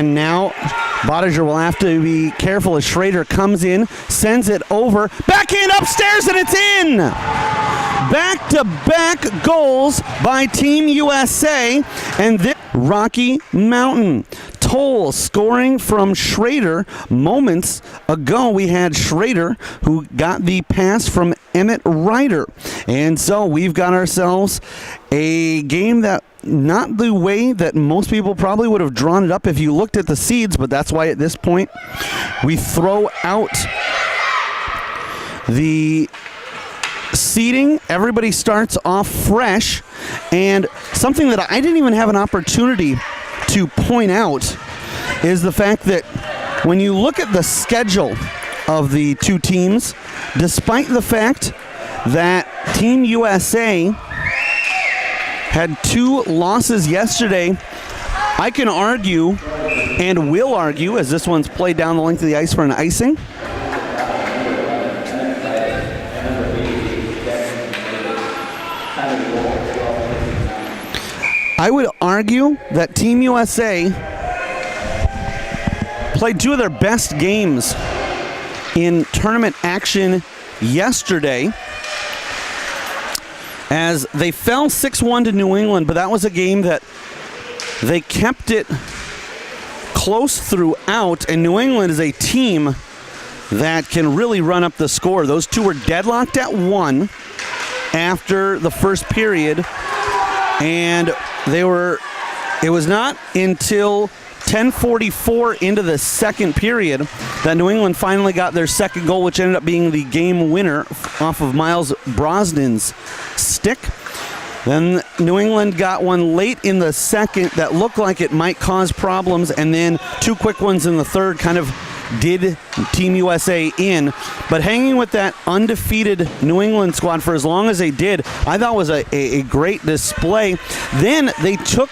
And now Bottiger will have to be careful as Schrader comes in, sends it over, backhand upstairs, and it's in! Back-to-back goals by Team USA, and this Rocky Mountain. Toll scoring from Schrader. Moments ago, we had Schrader who got the pass from Emmett Ryder. And so we've got ourselves a game that not the way that most people probably would have drawn it up if you looked at the seeds, but that's why at this point we throw out the seeding. Everybody starts off fresh, and something that I didn't even have an opportunity to point out is the fact that when you look at the schedule of the two teams, despite the fact that Team USA had 2 losses yesterday, I can argue and will argue, as this one's played down the length of the ice for an icing, I would argue that Team USA played 2 of their best games in tournament action yesterday, as they fell 6-1 to New England, but that was a game that they kept it close throughout, and New England is a team that can really run up the score. Those 2 were deadlocked at 1 after the first period, and it was not until 10:44 into the second period that New England finally got their second goal, which ended up being the game winner off of Miles Brosnan's stick. Then New England got one late in the second that looked like it might cause problems, and then 2 quick ones in the third kind of did Team USA in. But hanging with that undefeated New England squad for as long as they did, I thought was a great display. Then they took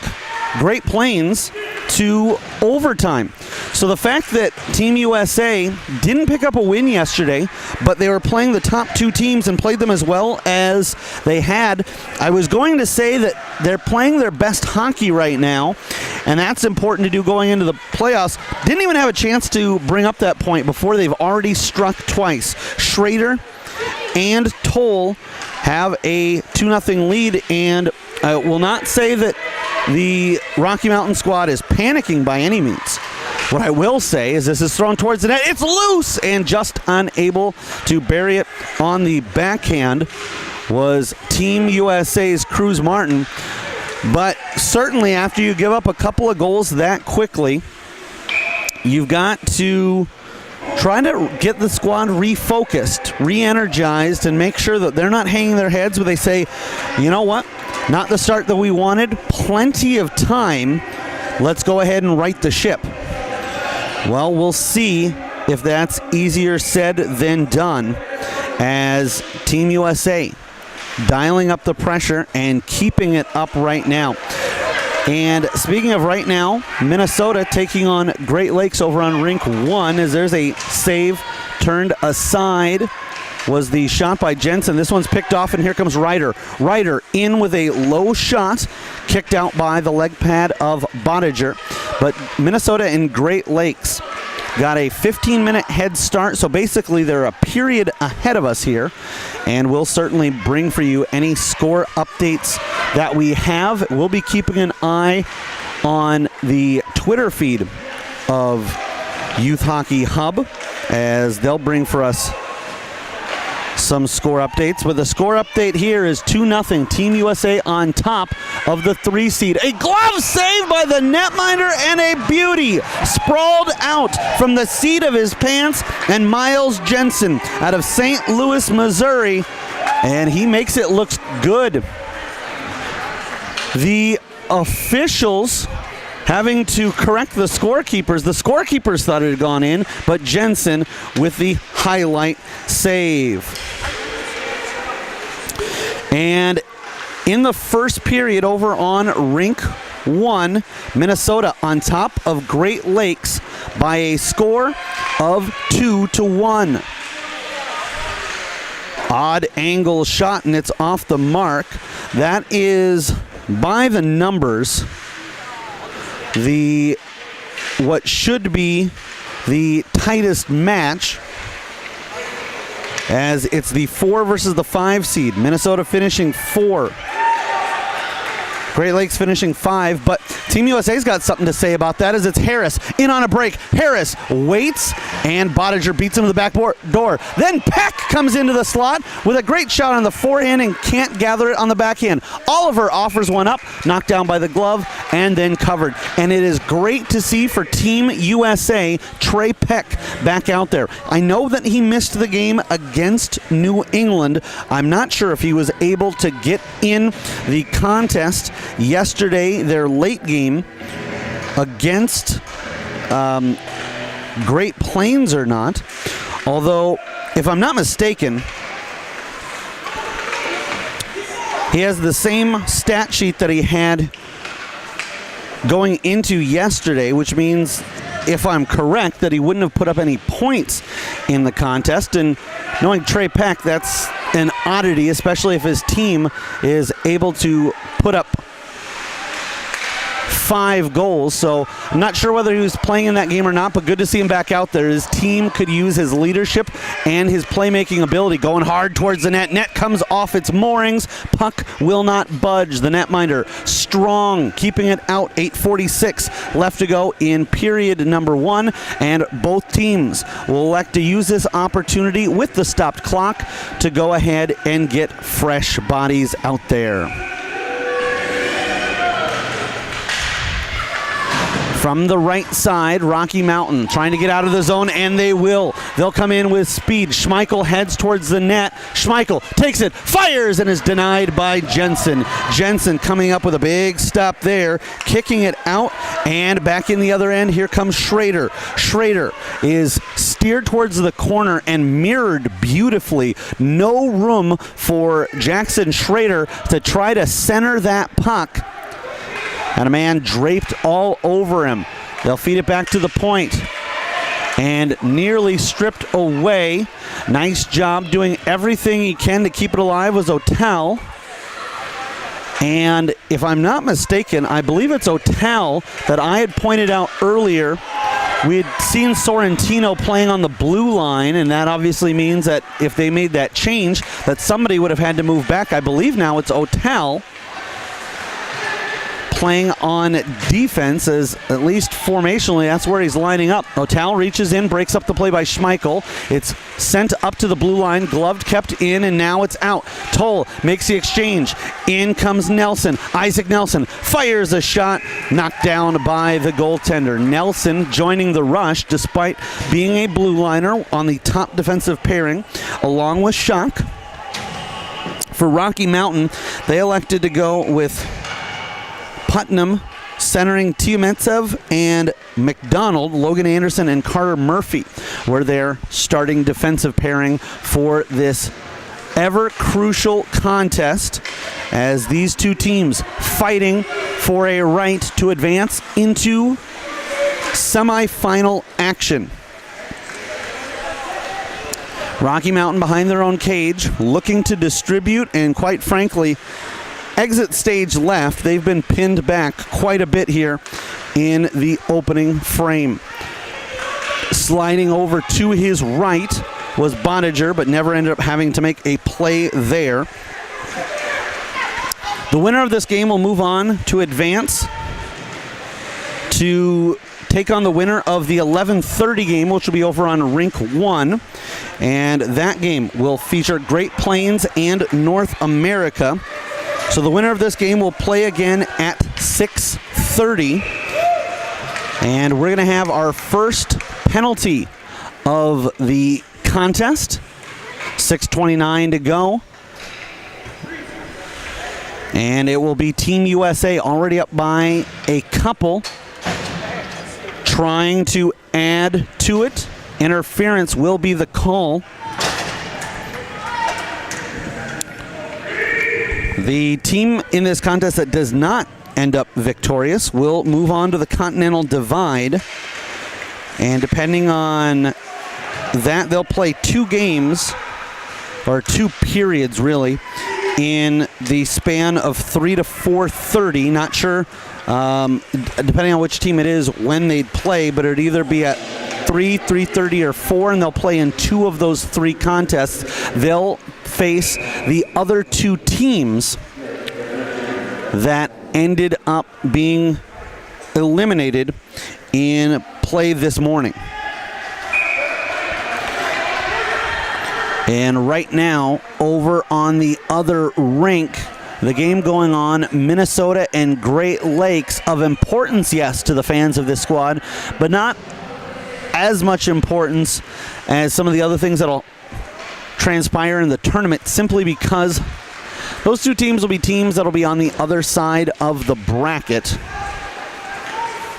Great Plains to overtime. So the fact that Team USA didn't pick up a win yesterday, but they were playing the top 2 teams and played them as well as they had, I was going to say that they're playing their best hockey right now, and that's important to do going into the playoffs. Didn't even have a chance to bring up that point before they've already struck twice. Schrader and Toll have a 2-0 lead, and I will not say that the Rocky Mountain squad is panicking by any means. What I will say is this is thrown towards the net. It's loose, and just unable to bury it on the backhand was Team USA's Cruz Martin. But certainly after you give up a couple of goals that quickly, you've got to try to get the squad refocused, re-energized, and make sure that they're not hanging their heads where they say, you know what, not the start that we wanted, plenty of time, let's go ahead and right the ship. Well, we'll see if that's easier said than done, as Team USA dialing up the pressure and keeping it up right now. And speaking of right now, Minnesota taking on Great Lakes over on rink 1, as there's a save turned aside. Was the shot by Jensen. This one's picked off, and here comes Ryder. Ryder in with a low shot, kicked out by the leg pad of Bottiger. But Minnesota and Great Lakes got a 15-minute head start, so basically they're a period ahead of us here, and we'll certainly bring for you any score updates that we have. We'll be keeping an eye on the Twitter feed of Youth Hockey Hub, as they'll bring for us some score updates. But the score update here is 2-0 Team USA on top of the 3 seed. A glove save by the netminder, and a beauty sprawled out from the seat of his pants, and Miles Jensen out of St. Louis, Missouri, and he makes it look good. The officials having to correct the scorekeepers. The scorekeepers thought it had gone in, but Jensen with the highlight save. And in the first period over on rink 1, Minnesota on top of Great Lakes by a score of 2-1. Odd angle shot, and it's off the mark. That is, by the numbers, the what should be the tightest match, as it's the 4 versus the 5 seed. Minnesota finishing 4. Great Lakes finishing 5, but Team USA's got something to say about that as it's Harris in on a break. Harris waits, and Bottiger beats him to the back door. Then Peck comes into the slot with a great shot on the forehand and can't gather it on the backhand. Oliver offers one up, knocked down by the glove, and then covered. And it is great to see for Team USA, Trey Peck back out there. I know that he missed the game against New England. I'm not sure if he was able to get in the contest yesterday, their late game against Great Plains or not. Although, if I'm not mistaken, he has the same stat sheet that he had going into yesterday, which means, if I'm correct, that he wouldn't have put up any points in the contest. And knowing Trey Peck, that's an oddity, especially if his team is able to put up 5 goals. So I'm not sure whether he was playing in that game or not, but good to see him back out there. His team could use his leadership and his playmaking ability. Going hard towards the net. Net comes off its moorings. Puck will not budge. The netminder strong, keeping it out. 8:46 left to go in period number 1, and both teams will elect to use this opportunity with the stopped clock to go ahead and get fresh bodies out there. From the right side, Rocky Mountain trying to get out of the zone, and they will. They'll come in with speed. Schmeichel heads towards the net. Schmeichel takes it, fires, and is denied by Jensen. Jensen coming up with a big stop there, kicking it out, and back in the other end, here comes Schrader. Schrader is steered towards the corner and mirrored beautifully. No room for Jackson Schrader to try to center that puck. And a man draped all over him. They'll feed it back to the point. And nearly stripped away. Nice job doing everything he can to keep it alive was Otel. And if I'm not mistaken, I believe it's Otel that I had pointed out earlier. We had seen Sorrentino playing on the blue line, and that obviously means that if they made that change, that somebody would have had to move back. I believe now it's Otel playing on defense, as at least formationally that's where he's lining up. Otal reaches in, breaks up the play by Schmeichel. It's sent up to the blue line, gloved, kept in, and now it's out. Toll makes the exchange. In comes Nelson. Isaac Nelson fires a shot, knocked down by the goaltender. Nelson joining the rush despite being a blue liner on the top defensive pairing, along with Schock. For Rocky Mountain, they elected to go with Putnam centering Tiametsev and McDonald. Logan Anderson and Carter Murphy were their starting defensive pairing for this ever crucial contest, as these two teams fighting for a right to advance into semifinal action. Rocky Mountain behind their own cage, looking to distribute and, quite frankly, exit stage left. They've been pinned back quite a bit here in the opening frame. Sliding over to his right was Bottiger, but never ended up having to make a play there. The winner of this game will move on to advance to take on the winner of the 11:30 game, which will be over on Rink 1. And that game will feature Great Plains and North America. So the winner of this game will play again at 6:30. And we're going to have our first penalty of the contest. 6:29 to go. And it will be Team USA already up by a couple, trying to add to it. Interference will be the call. The team in this contest that does not end up victorious will move on to the Continental Divide. And depending on that, they'll play 2 games, or 2 periods really, in the span of 3 to 4:30. Not sure, depending on which team it is, when they'd play, but it'd either be at 3, 3:30, or 4, and they'll play in 2 of those 3 contests. They'll face the other 2 teams that ended up being eliminated in play this morning. And right now, over on the other rink, the game going on, Minnesota and Great Lakes, of importance, yes, to the fans of this squad, but not as much importance as some of the other things that'll transpire in the tournament, simply because those 2 teams will be teams that'll be on the other side of the bracket,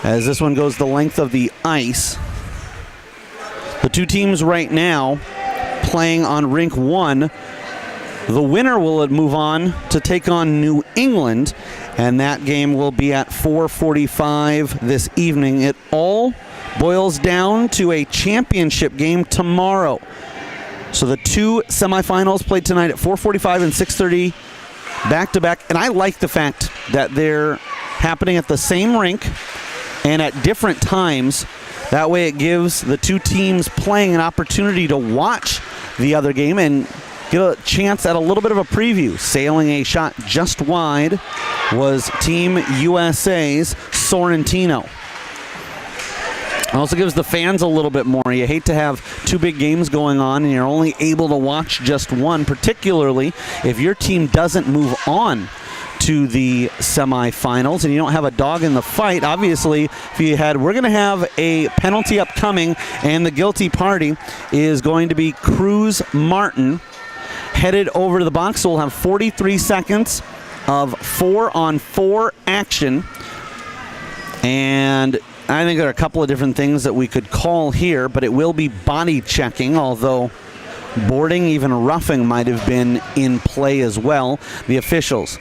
as this one goes the length of the ice. The 2 teams right now playing on rink 1, the winner will move on to take on New England, and that game will be at 4:45 this evening. It all boils down to a championship game tomorrow. So the 2 semifinals played tonight at 4:45 and 6:30 back-to-back, and I like the fact that they're happening at the same rink and at different times. That way it gives the 2 teams playing an opportunity to watch the other game and get a chance at a little bit of a preview. Sailing a shot just wide was Team USA's Sorrentino. It also gives the fans a little bit more. You hate to have 2 big games going on and you're only able to watch just one, particularly if your team doesn't move on to the semifinals and you don't have a dog in the fight. Obviously, if you had, we're going to have a penalty upcoming, and the guilty party is going to be Cruz Martin, headed over to the box. So we'll have 43 seconds of 4-on-4 action, and I think there are a couple of different things that we could call here, but it will be body checking, although boarding, even roughing, might have been in play as well. The officials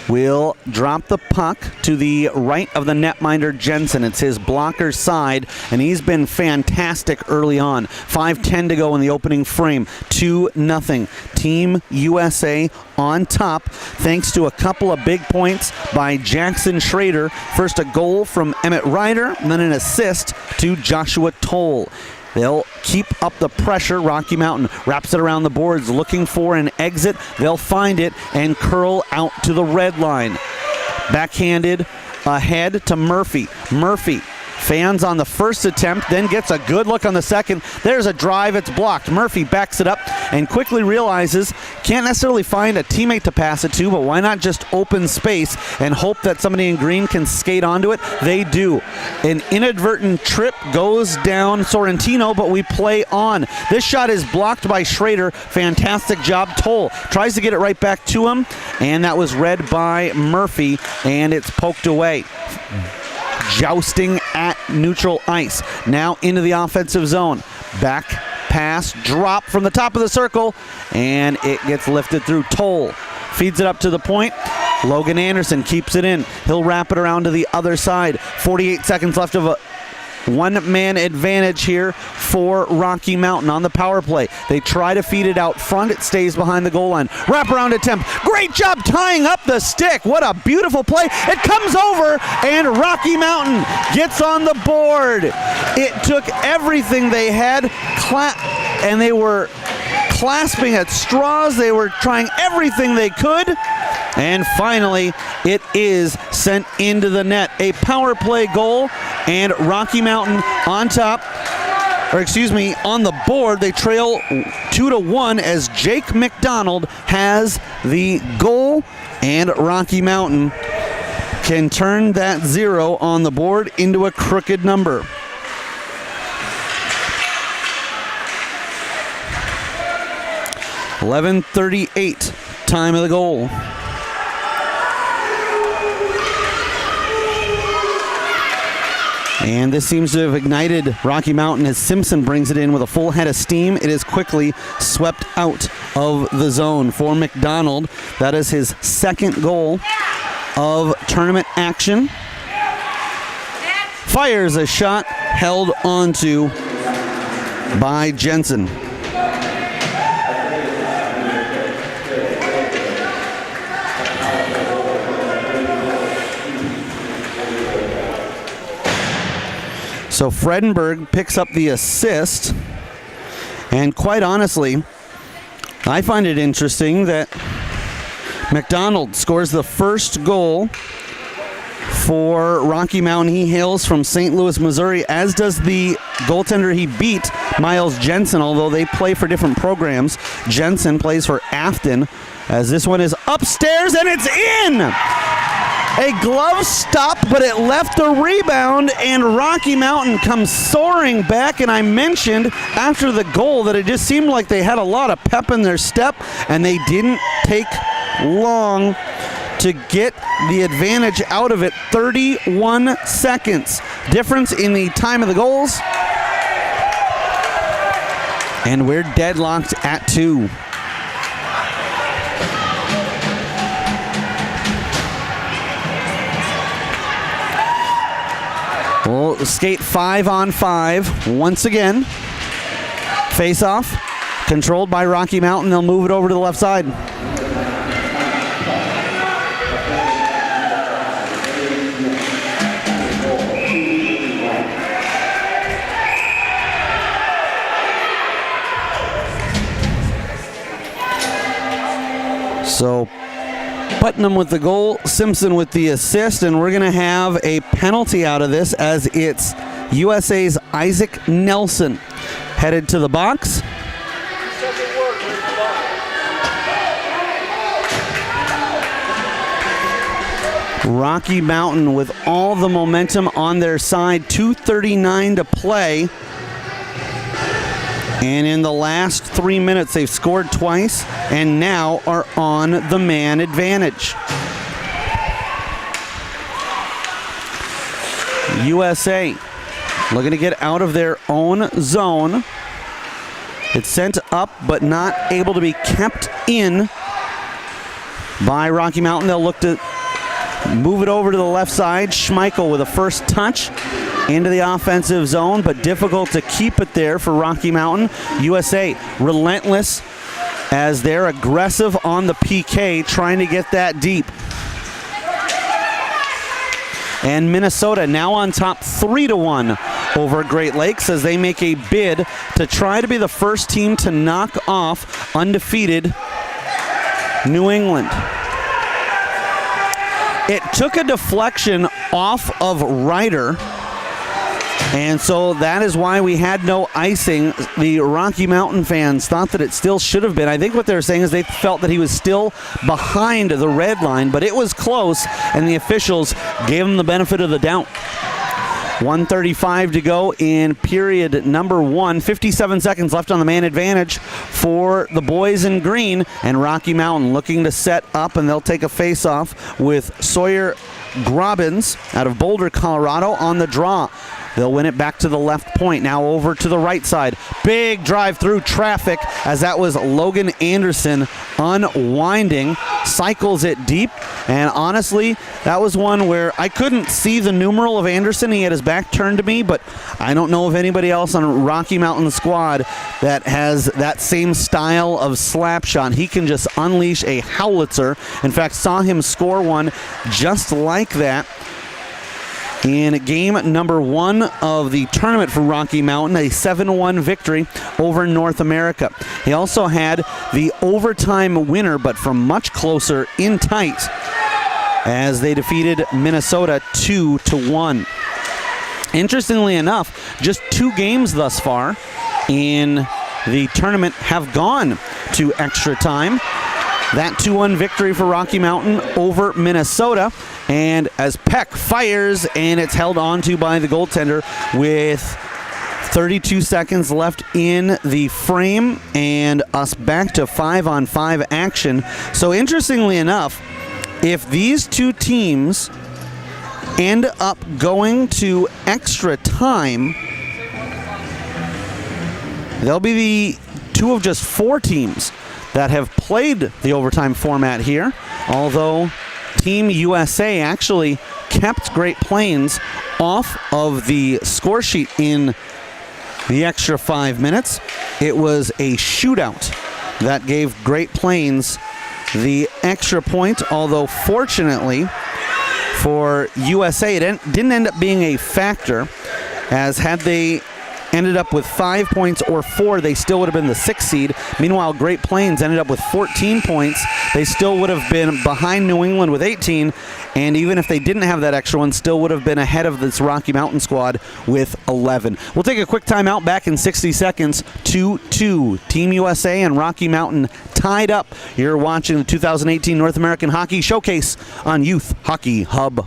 will drop the puck to the right of the netminder, Jensen. It's his blocker side, and he's been fantastic early on. 5:10 to go in the opening frame. 2-0. Team USA on top, thanks to a couple of big points by Jackson Schrader. First a goal from Emmett Ryder, and then an assist to Joshua Toll. They'll keep up the pressure. Rocky Mountain wraps it around the boards, looking for an exit. They'll find it and curl out to the red line. Backhanded ahead to Murphy. Murphy fans on the first attempt, then gets a good look on the second. There's a drive, it's blocked. Murphy backs it up and quickly realizes can't necessarily find a teammate to pass it to, but why not just open space and hope that somebody in green can skate onto it? They do. An inadvertent trip goes down Sorrentino, but we play on. This shot is blocked by Schrader. Fantastic job. Toll tries to get it right back to him, and that was read by Murphy, and it's poked away. Jousting at neutral ice. Now into the offensive zone. Back pass, drop from the top of the circle, and it gets lifted through. Toll feeds it up to the point. Logan Anderson keeps it in. He'll wrap it around to the other side. 48 seconds left of a one-man advantage here for Rocky Mountain on the power play. They try to feed it out front. It stays behind the goal line. Wraparound attempt. Great job tying up the stick. What a beautiful play. It comes over, and Rocky Mountain gets on the board. It took everything they had, and they were clasping at straws. They were trying everything they could. And finally, it is sent into the net. A power play goal, and Rocky Mountain on top, on the board. They trail 2-1 as Jake McDonald has the goal, and Rocky Mountain can turn that 0 on the board into a crooked number. .11:38, time of the goal. And this seems to have ignited Rocky Mountain as Simpson brings it in with a full head of steam. It is quickly swept out of the zone for McDonald. That is his second goal of tournament action. Fires a shot held onto by Jensen. So Fredenberg picks up the assist. And quite honestly, I find it interesting that McDonald scores the first goal for Rocky Mountain. He hails from St. Louis, Missouri, as does the goaltender he beat, Miles Jensen, although they play for different programs. Jensen plays for Afton, as this one is upstairs and it's in! A glove stop, but it left the rebound, and Rocky Mountain comes soaring back. And I mentioned after the goal that it just seemed like they had a lot of pep in their step, and they didn't take long to get the advantage out of it. 31 seconds difference in the time of the goals, and we're deadlocked at 2. We'll skate 5-on-5 once again. Face-off, controlled by Rocky Mountain. They'll move it over to the left side. So Putnam with the goal, Simpson with the assist, and we're going to have a penalty out of this, as it's USA's Isaac Nelson headed to the box. Rocky Mountain with all the momentum on their side, 2:39 to play. And in the last 3 minutes, they've scored twice and now are on the man advantage. USA looking to get out of their own zone. It's sent up, but not able to be kept in by Rocky Mountain. They'll look to move it over to the left side. Schmeichel with a first touch into the offensive zone, but difficult to keep it there for Rocky Mountain. USA relentless as they're aggressive on the PK, trying to get that deep. And Minnesota now on top 3-1 over Great Lakes, as they make a bid to try to be the first team to knock off undefeated New England. It took a deflection off of Ryder, and so that is why we had no icing. The Rocky Mountain fans thought that it still should have been. I think what they're saying is they felt that he was still behind the red line, but it was close, and the officials gave him the benefit of the doubt. 1:35 to go in period number 1. 57 seconds left on the man advantage for the boys in green, and Rocky Mountain looking to set up, and they'll take a face-off with Sawyer Grobbins out of Boulder, Colorado on the draw. They'll win it back to the left point. Now over to the right side. Big drive through traffic, as that was Logan Anderson unwinding. Cycles it deep. And honestly, that was one where I couldn't see the numeral of Anderson. He had his back turned to me, but I don't know of anybody else on Rocky Mountain squad that has that same style of slap shot. He can just unleash a howitzer. In fact, saw him score one just like that in game number 1 of the tournament for Rocky Mountain, a 7-1 victory over North America. He also had the overtime winner, but from much closer in tight, as they defeated Minnesota 2-1. Interestingly enough, just 2 games thus far in the tournament have gone to extra time. That 2-1 victory for Rocky Mountain over Minnesota. And as Peck fires, and it's held onto by the goaltender with 32 seconds left in the frame, and us back to 5-on-5 action. So interestingly enough, if these two teams end up going to extra time, they'll be the 2 of just 4 teams that have played the overtime format here, although Team USA actually kept Great Plains off of the score sheet in the extra 5 minutes. It was a shootout that gave Great Plains the extra point, although fortunately for USA, it didn't end up being a factor, as had they ended up with 5 points or 4, they still would have been the 6th seed. Meanwhile, Great Plains ended up with 14 points. They still would have been behind New England with 18, and even if they didn't have that extra one, still would have been ahead of this Rocky Mountain squad with 11. We'll take a quick timeout. Back in 60 seconds. 2-2. Team USA and Rocky Mountain tied up. You're watching the 2018 North American Hockey Showcase on Youth Hockey Hub.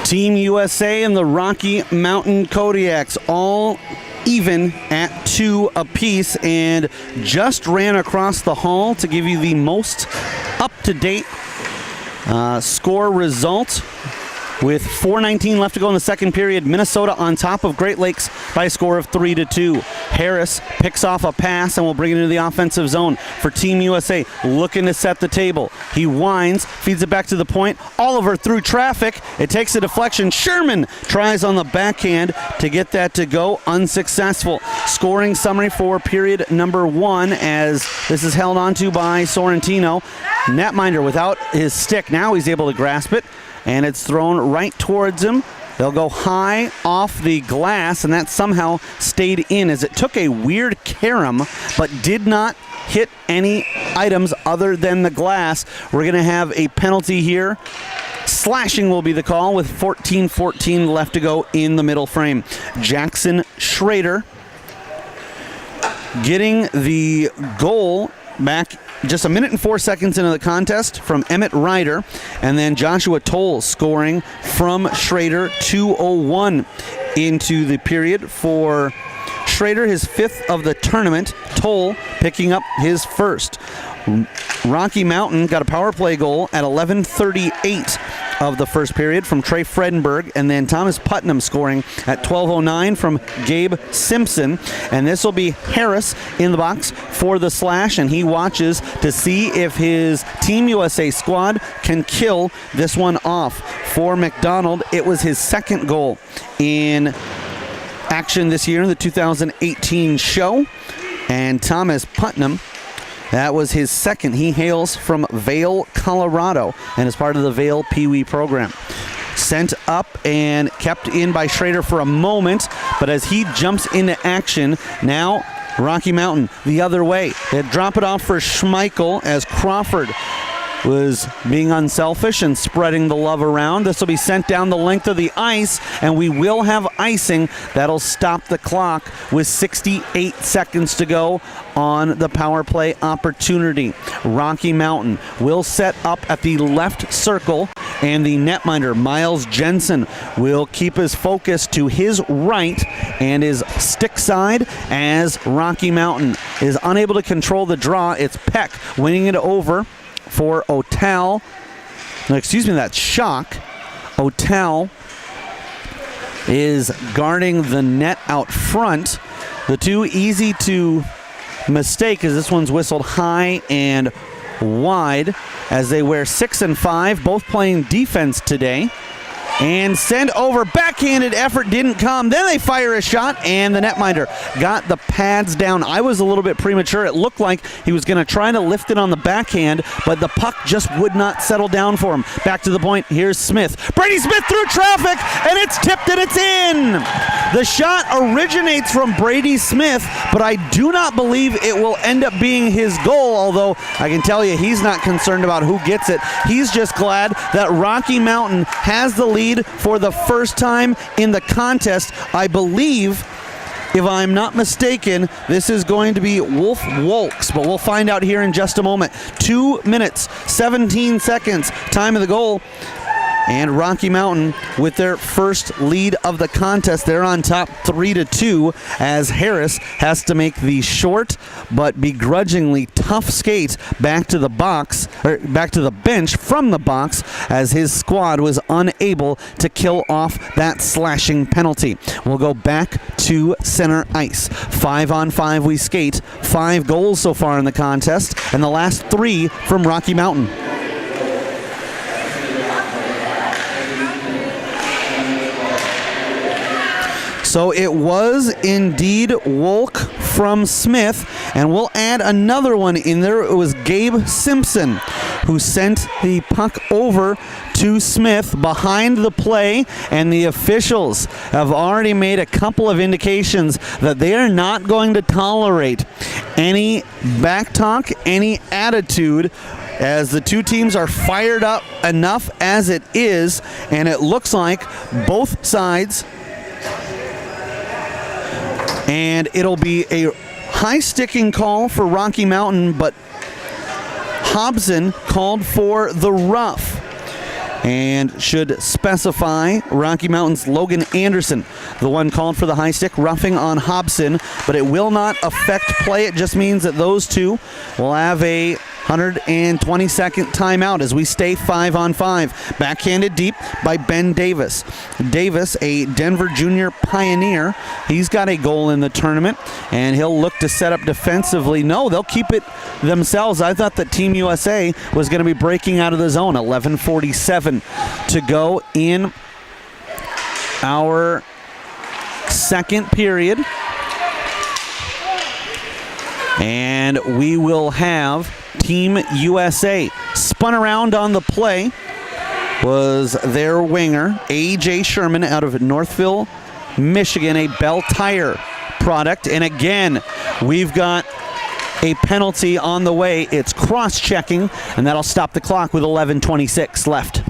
Team USA and the Rocky Mountain Kodiaks all even at 2 apiece, and just ran across the hall to give you the most up-to-date score result. With 4:19 left to go in the second period, Minnesota on top of Great Lakes by a score of 3-2. Harris picks off a pass and will bring it into the offensive zone for Team USA, looking to set the table. He winds, feeds it back to the point. Oliver through traffic. It takes a deflection. Sherman tries on the backhand to get that to go. Unsuccessful. Scoring summary for period number 1 as this is held onto by Sorrentino. Netminder without his stick. Now he's able to grasp it, and it's thrown right towards him. They'll go high off the glass, and that somehow stayed in as it took a weird carom, but did not hit any items other than the glass. We're going to have a penalty here. Slashing will be the call with 14:14 left to go in the middle frame. Jackson Schrader getting the goal back just a minute and 4 seconds into the contest from Emmett Ryder, and then Joshua Toll scoring from Schrader. 2:01 into the period for Schrader, his 5th of the tournament. Toll picking up his 1st. Rocky Mountain got a power play goal at 11:38 of the first period from Trey Fredenberg, and then Thomas Putnam scoring at 12:09 from Gabe Simpson. And this will be Harris in the box for the slash, and he watches to see if his Team USA squad can kill this one off. For McDonald, it was his 2nd goal in action this year in the 2018 show. And Thomas Putnam, that was his 2nd. He hails from Vail, Colorado, and is part of the Vail Pee Wee program. Sent up and kept in by Schrader for a moment, but as he jumps into action, now Rocky Mountain the other way. They drop it off for Schmeichel as Crawford was being unselfish and spreading the love around. This will be sent down the length of the ice, and we will have icing. That'll stop the clock with 68 seconds to go on the power play opportunity. Rocky Mountain will set up at the left circle, and the netminder, Miles Jensen, will keep his focus to his right and his stick side as Rocky Mountain is unable to control the draw. It's Peck winning it over for Otel. No, excuse me, that's Schock. Otel is guarding the net out front. The two easy to mistake as this one's whistled high and wide as they wear 6 and 5, both playing defense today. and send over. Backhanded effort didn't come. Then they fire a shot, and the netminder got the pads down. I was a little bit premature. It looked like he was going to try to lift it on the backhand, but the puck just would not settle down for him. Back to the point. Here's Smith. Brady Smith through traffic, and it's tipped and it's in. The shot originates from Brady Smith, but I do not believe it will end up being his goal, although I can tell you he's not concerned about who gets it. He's just glad that Rocky Mountain has the lead for the first time in the contest. I believe, if I'm not mistaken, this is going to be Wolf Wolks, but we'll find out here in just a moment. 2 minutes, 17 seconds, time of the goal. And Rocky Mountain with their first lead of the contest. They're on top 3-2 as Harris has to make the short but begrudgingly tough skate back to the box, or back to the bench from the box, as his squad was unable to kill off that slashing penalty. We'll go back to center ice. 5-on-5 we skate. 5 goals so far in the contest, and the last 3 from Rocky Mountain. So it was indeed Wolk from Smith, and we'll add another one in there. It was Gabe Simpson who sent the puck over to Smith behind the play, and the officials have already made a couple of indications that they are not going to tolerate any backtalk, any attitude, as the two teams are fired up enough as it is, and it looks like both sides. And it'll be a high-sticking call for Rocky Mountain, but Hobson called for the rough and should specify Rocky Mountain's Logan Anderson, the one called for the high stick, roughing on Hobson, but it will not affect play. It just means that those two will have a 120-second timeout as we stay 5-on-5. Backhanded deep by Ben Davis. Davis, a Denver Junior Pioneer. He's got a goal in the tournament, and he'll look to set up defensively. No, they'll keep it themselves. I thought that Team USA was going to be breaking out of the zone. 11:47 to go in our second period. And we will have Team USA. Spun around on the play was their winger, A.J. Sherman, out of Northville, Michigan, a Bell Tire product. And again, we've got a penalty on the way. It's cross-checking, and that'll stop the clock with 11:26 left.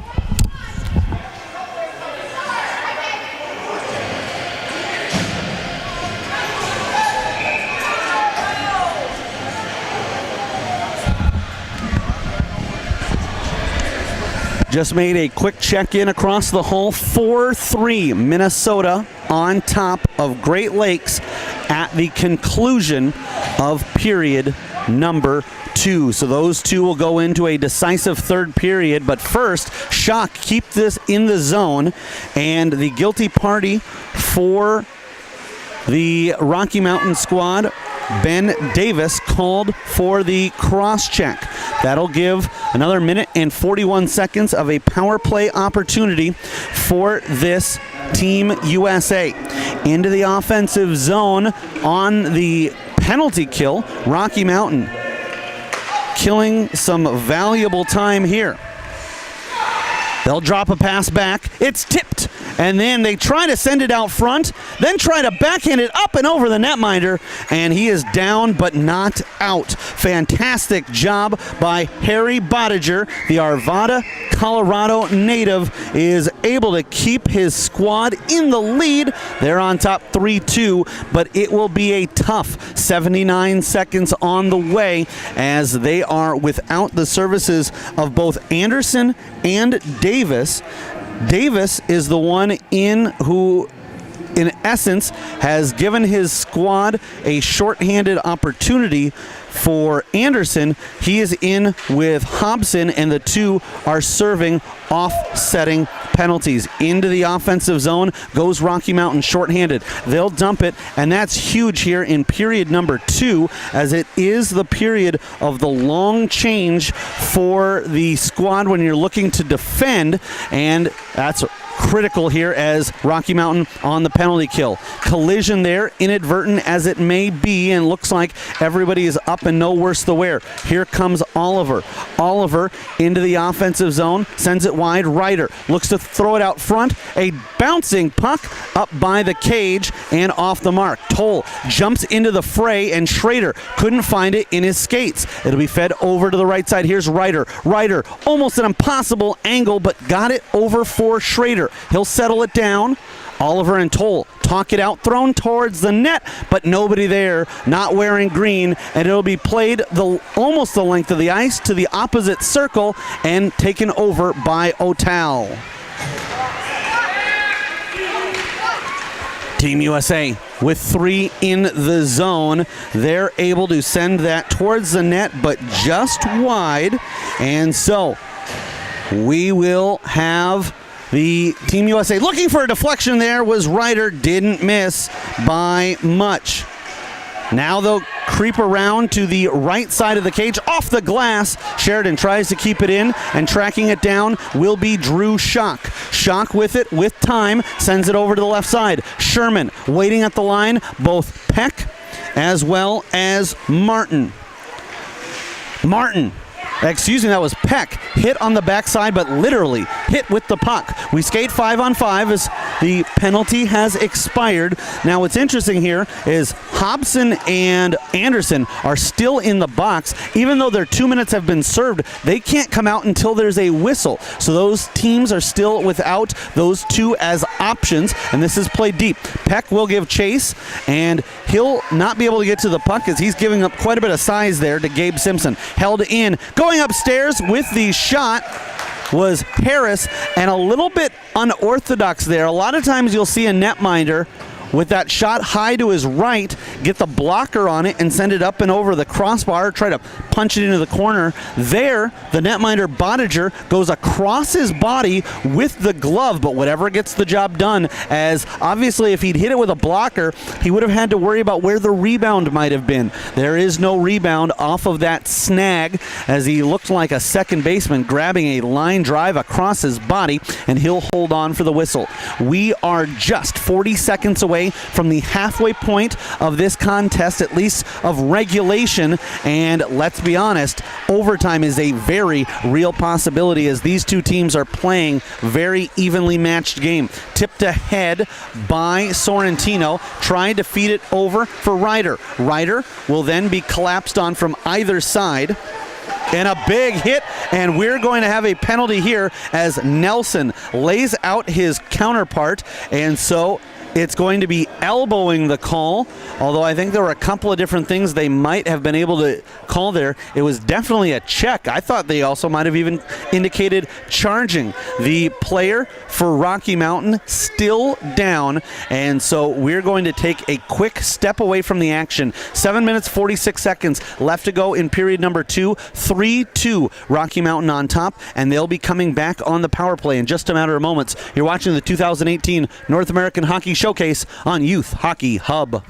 Just made a quick check-in across the hull. 4-3 Minnesota on top of Great Lakes at the conclusion of period number 2. So those two will go into a decisive third period. But first, Shock keep this in the zone. And the guilty party for the Rocky Mountain squad, Ben Davis, called for the cross-check. That'll give another minute and 41 seconds of a power play opportunity for this Team USA. Into the offensive zone on the penalty kill. Rocky Mountain killing some valuable time here. They'll drop a pass back. It's tipped. And then they try to send it out front, then try to backhand it up and over the netminder, and he is down but not out. Fantastic job by Harry Bottiger. The Arvada, Colorado native is able to keep his squad in the lead. They're on top 3-2, but it will be a tough 79 seconds on the way as they are without the services of both Anderson and Davis. Davis is the one who, in essence, has given his squad a shorthanded opportunity. For Anderson, he is in with Hobson, and the two are serving offsetting penalties. Into the offensive zone goes Rocky Mountain shorthanded. They'll dump it, and that's huge here in period number 2, as it is the period of the long change for the squad when you're looking to defend, and that's critical here as Rocky Mountain on the penalty kill. Collision there, inadvertent as it may be, and looks like everybody is up and no worse the wear. Here comes Oliver. Oliver into the offensive zone, sends it wide. Ryder looks to throw it out front. A bouncing puck up by the cage and off the mark. Toll jumps into the fray, and Schrader couldn't find it in his skates. It'll be fed over to the right side. Here's Ryder. Ryder, almost an impossible angle, but got it over for Schrader. He'll settle it down. Oliver and Toll talk it out, thrown towards the net, but nobody there, not wearing green, and it'll be played almost the length of the ice to the opposite circle and taken over by O'Tal. Team USA with 3 in the zone. They're able to send that towards the net, but just wide. And so we will have the Team USA looking for a deflection. There was Ryder, didn't miss by much. Now they'll creep around to the right side of the cage, off the glass. Sheridan tries to keep it in, and tracking it down will be Drew Schock. Schock with it, with time, sends it over to the left side. Sherman waiting at the line, both Peck as well as Martin. That was Peck, hit on the backside, but literally hit with the puck. We skate 5-on-5 as the penalty has expired. Now what's interesting here is Hobson and Anderson are still in the box. Even though their 2 minutes have been served, they can't come out until there's a whistle. So those teams are still without those two as options, and this is played deep. Peck will give chase, and he'll not be able to get to the puck as he's giving up quite a bit of size there to Gabe Simpson. Held in, going upstairs with the shot was Harris, and a little bit unorthodox there. A lot of times you'll see a netminder with that shot high to his right, get the blocker on it and send it up and over the crossbar, try to punch it into the corner. There, the netminder Bottiger goes across his body with the glove, but whatever gets the job done, as obviously if he'd hit it with a blocker, he would have had to worry about where the rebound might have been. There is no rebound off of that snag, as he looked like a second baseman grabbing a line drive across his body, and he'll hold on for the whistle. We are just 40 seconds away from the halfway point of this contest, at least of regulation, and let's be honest, overtime is a very real possibility as these two teams are playing very evenly matched game. Tipped ahead by Sorrentino, trying to feed it over for Ryder. Ryder will then be collapsed on from either side. And a big hit, and we're going to have a penalty here as Nelson lays out his counterpart, and so it's going to be elbowing the call, although I think there were a couple of different things they might have been able to call there. It was definitely a check. I thought they also might have even indicated charging. The player for Rocky Mountain still down, and so we're going to take a quick step away from the action. 7 minutes, 46 seconds left to go in period number 2. 3-2 Rocky Mountain on top, and they'll be coming back on the power play in just a matter of moments. You're watching the 2018 North American Hockey Showcase on Youth Hockey Hub.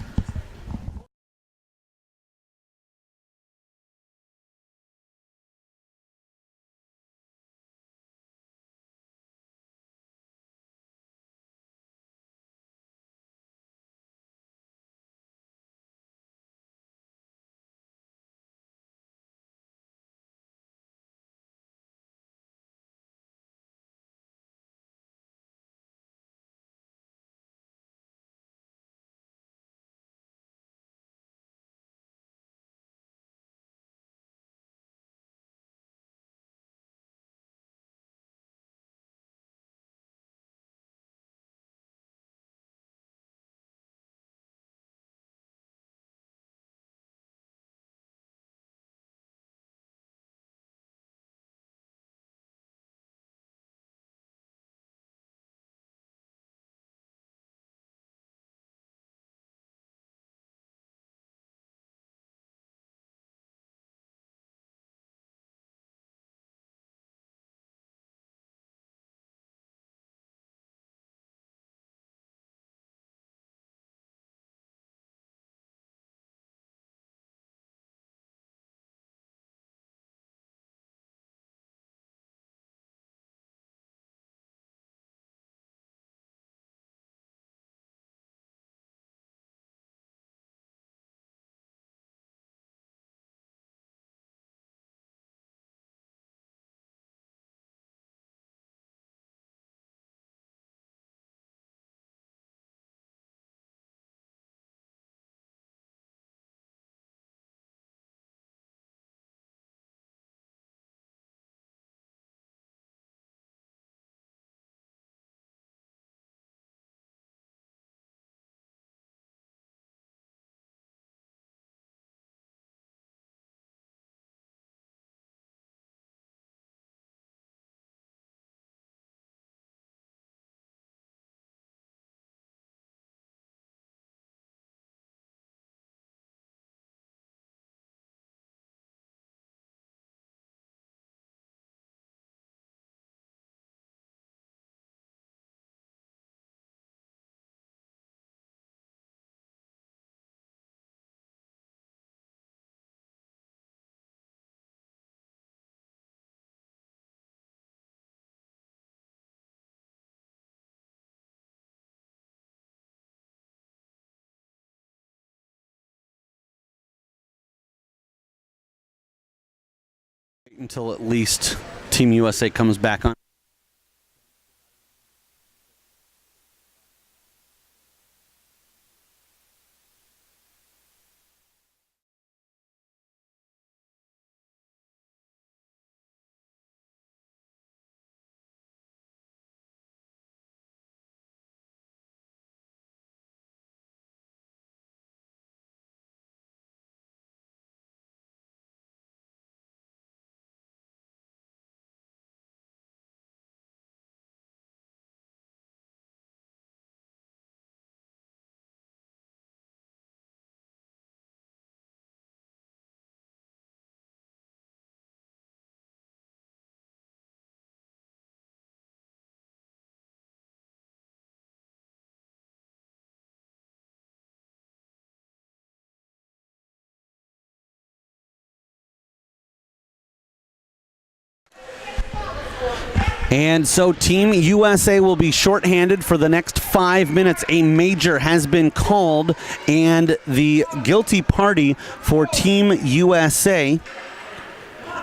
Until at least Team USA comes back on. And so Team USA will be shorthanded for the next 5 minutes. A major has been called, and the guilty party for Team USA,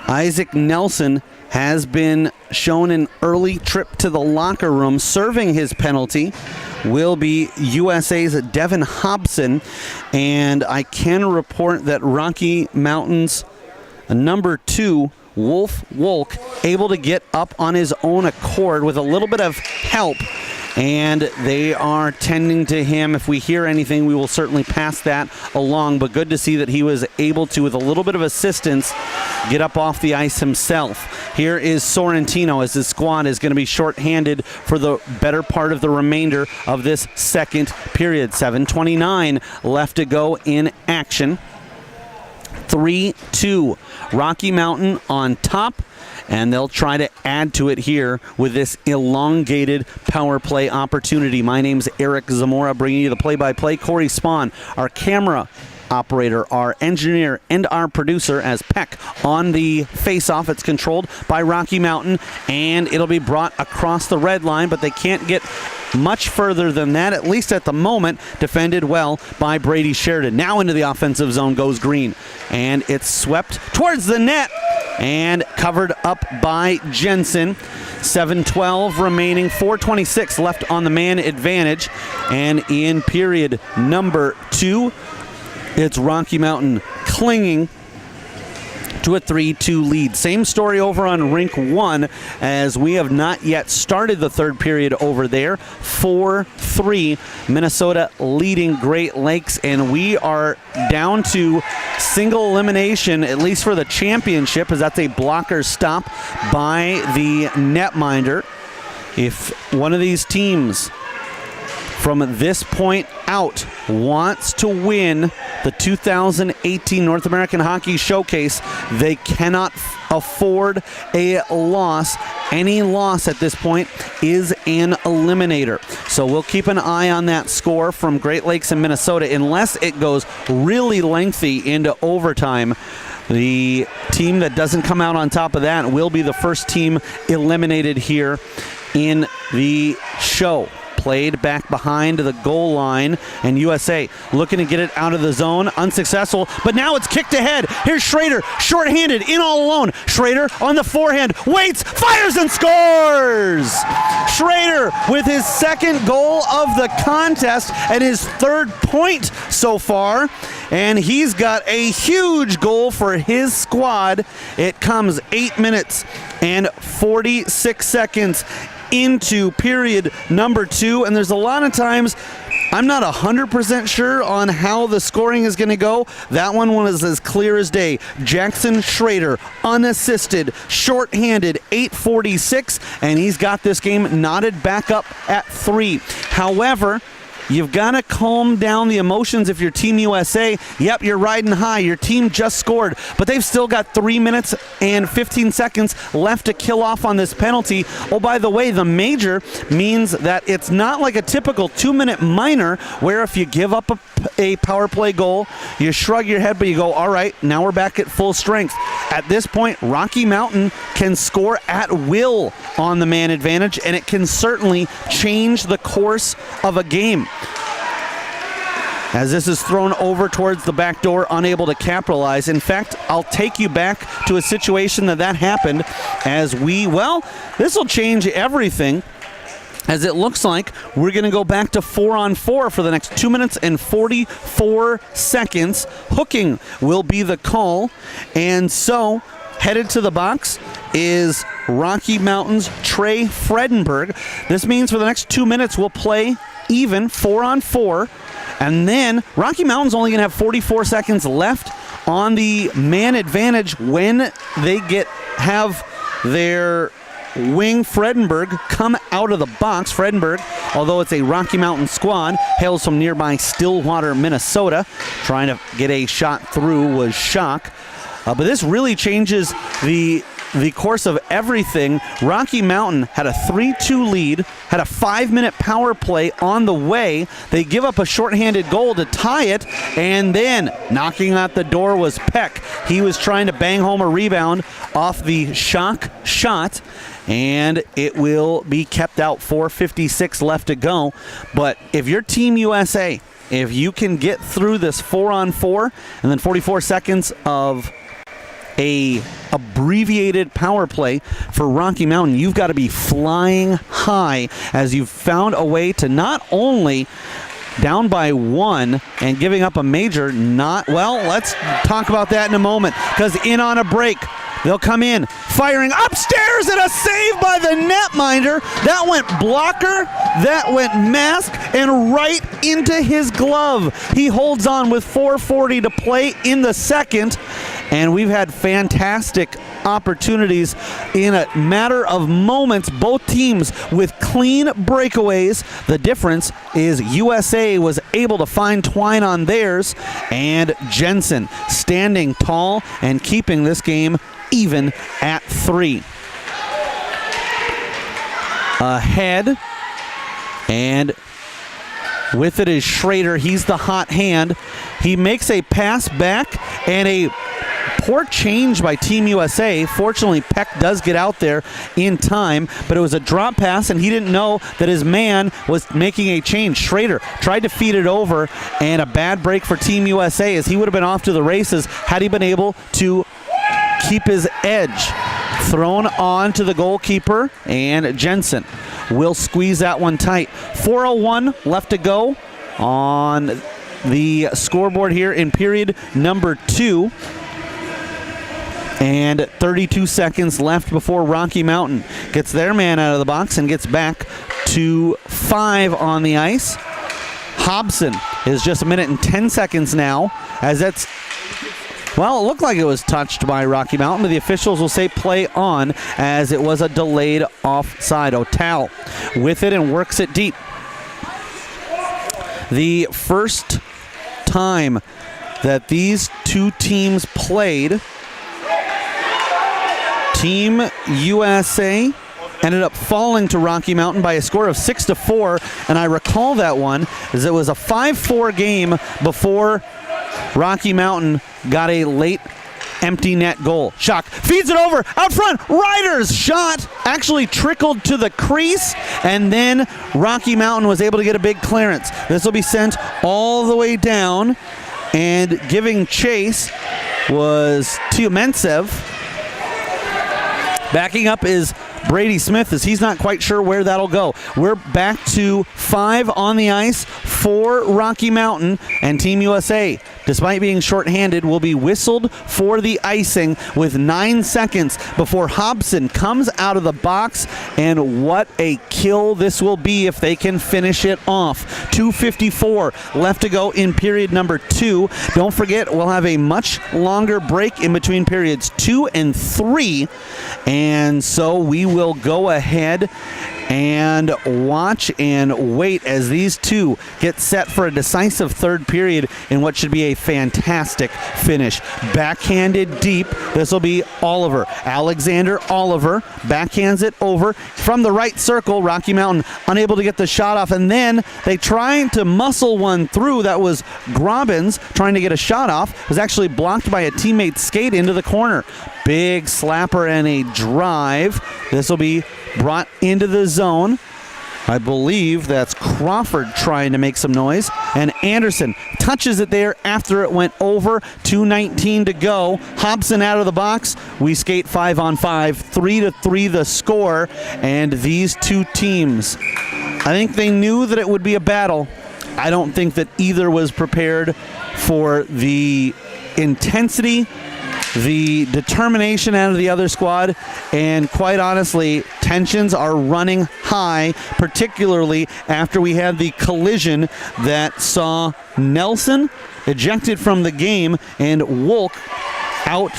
Isaac Nelson, has been shown an early trip to the locker room. Serving his penalty will be USA's Devin Hobson, and I can report that Rocky Mountain's number 2, Wolf Wolk, able to get up on his own accord with a little bit of help, and they are tending to him. If we hear anything, we will certainly pass that along, but good to see that he was able to, with a little bit of assistance, get up off the ice himself. Here is Sorrentino as his squad is going to be shorthanded for the better part of the remainder of this second period. 7:29 left to go in action. 3-2. Rocky Mountain on top, and they'll try to add to it here with this elongated power play opportunity. My name's Eric Zamora, bringing you the play-by-play. Corey Spahn, our camera operator, our engineer, and our producer as Peck on the face-off. It's controlled by Rocky Mountain, and it'll be brought across the red line, but they can't get much further than that, at least at the moment. Defended well by Brady Sheridan. Now into the offensive zone goes Green, and it's swept towards the net and covered up by Jensen. 7:12 remaining, 4:26 left on the man advantage, and in period number 2, it's Rocky Mountain clinging to a 3-2 lead. Same story over on Rink 1, as we have not yet started the third period over there. 4-3, Minnesota leading Great Lakes, and we are down to single elimination, at least for the championship, as that's a blocker stop by the netminder. If one of these teams from this point out wants to win the 2018 North American Hockey Showcase, they cannot afford a loss. Any loss at this point is an eliminator. So we'll keep an eye on that score from Great Lakes and Minnesota. Unless it goes really lengthy into overtime, the team that doesn't come out on top of that will be the first team eliminated here in the show. Played back behind the goal line, and USA looking to get it out of the zone. Unsuccessful, but now it's kicked ahead. Here's Schrader, shorthanded, in all alone. Schrader on the forehand, waits, fires, and scores! Schrader with his second goal of the contest and his third point so far, and he's got a huge goal for his squad. It comes 8 minutes and 46 seconds into period number 2, and there's a lot of times I'm not 100% sure on how the scoring is going to go. That one was as clear as day. Jackson Schrader, unassisted, shorthanded, 8:46, and he's got this game knotted back up at 3. However, you've got to calm down the emotions if you're Team USA. Yep, you're riding high. Your team just scored, but they've still got 3 minutes and 15 seconds left to kill off on this penalty. Oh, by the way, the major means that it's not like a typical 2-minute minor where if you give up a power play goal, you shrug your head, but you go, all right, now we're back at full strength. At this point, Rocky Mountain can score at will on the man advantage, and it can certainly change the course of a game. as this is thrown over towards the back door, unable to capitalize. In fact, I'll take you back to a situation that happened as this will change everything, as it looks like we're going to go back to 4-on-4 for the next 2 minutes and 44 seconds. Hooking will be the call, and so headed to the box is Rocky Mountain's Trey Fredenberg. This means for the next 2 minutes we'll play even 4-on-4. And then Rocky Mountain's only going to have 44 seconds left on the man advantage when they have their wing Fredenberg come out of the box. Fredenberg, although it's a Rocky Mountain squad, hails from nearby Stillwater, Minnesota. Trying to get a shot through was Schock. But this really changes the course of everything. Rocky Mountain had a 3-2 lead, had a 5-minute power play on the way. They give up a shorthanded goal to tie it, and then knocking at the door was Peck. He was trying to bang home a rebound off the Schock shot, and it will be kept out. 4:56 left to go. But if you're Team USA, if you can get through this 4-on-4 and then 44 seconds of a abbreviated power play for Rocky Mountain, you've got to be flying high, as you've found a way to not only down by 1 and giving up a major, let's talk about that in a moment, because in on a break, they'll come in, firing upstairs, and a save by the netminder. That went blocker, that went mask, and right into his glove. He holds on with 4:40 to play in the second, and we've had fantastic opportunities in a matter of moments. Both teams with clean breakaways. The difference is USA was able to find twine on theirs, and Jensen standing tall and keeping this game even at 3. Ahead, and with it is Schrader. He's the hot hand. He makes a pass back, and a poor change by Team USA. Fortunately, Peck does get out there in time, but it was a drop pass, and he didn't know that his man was making a change. Schrader tried to feed it over, and a bad break for Team USA, as he would have been off to the races had he been able to keep his edge. Thrown on to the goalkeeper, and Jensen will squeeze that one tight. 4:01 left to go on the scoreboard here in period number 2. And 32 seconds left before Rocky Mountain gets their man out of the box and gets back to 5 on the ice. Hobson is just 1 minute and 10 seconds now, as it looked like it was touched by Rocky Mountain, but the officials will say play on, as it was a delayed offside. O'Tal with it and works it deep. The first time that these two teams played, Team USA ended up falling to Rocky Mountain by a score of 6-4, and I recall that one as it was a 5-4 game before Rocky Mountain got a late empty net goal. Schock feeds it over out front. Ryder's shot actually trickled to the crease, and then Rocky Mountain was able to get a big clearance. This will be sent all the way down, and giving chase was Tiumentsev. Backing up is Brady Smith, as he's not quite sure where that'll go. We're back to 5 on the ice for Rocky Mountain, and Team USA, despite being shorthanded, will be whistled for the icing with 9 seconds before Hobson comes out of the box, and what a kill this will be if they can finish it off. 2:54 left to go in period number 2. Don't forget, we'll have a much longer break in between periods 2 and 3, and so we will go ahead and watch and wait as these two get set for a decisive third period in what should be a fantastic finish. Backhanded deep. This will be Oliver. Alexander Oliver backhands it over from the right circle. Rocky Mountain unable to get the shot off, and then they trying to muscle one through. That was Grobbins trying to get a shot off. It was actually blocked by a teammate's skate into the corner. Big slapper and a drive. This will be brought into the zone. I believe that's Crawford trying to make some noise. And Anderson touches it there after it went over. 2:19 to go. Hobson out of the box. We skate 5-on-5. 3-3 the score. And these two teams, I think they knew that it would be a battle. I don't think that either was prepared for the intensity, the determination out of the other squad, and quite honestly, tensions are running high, particularly after we had the collision that saw Nelson ejected from the game and Wolk out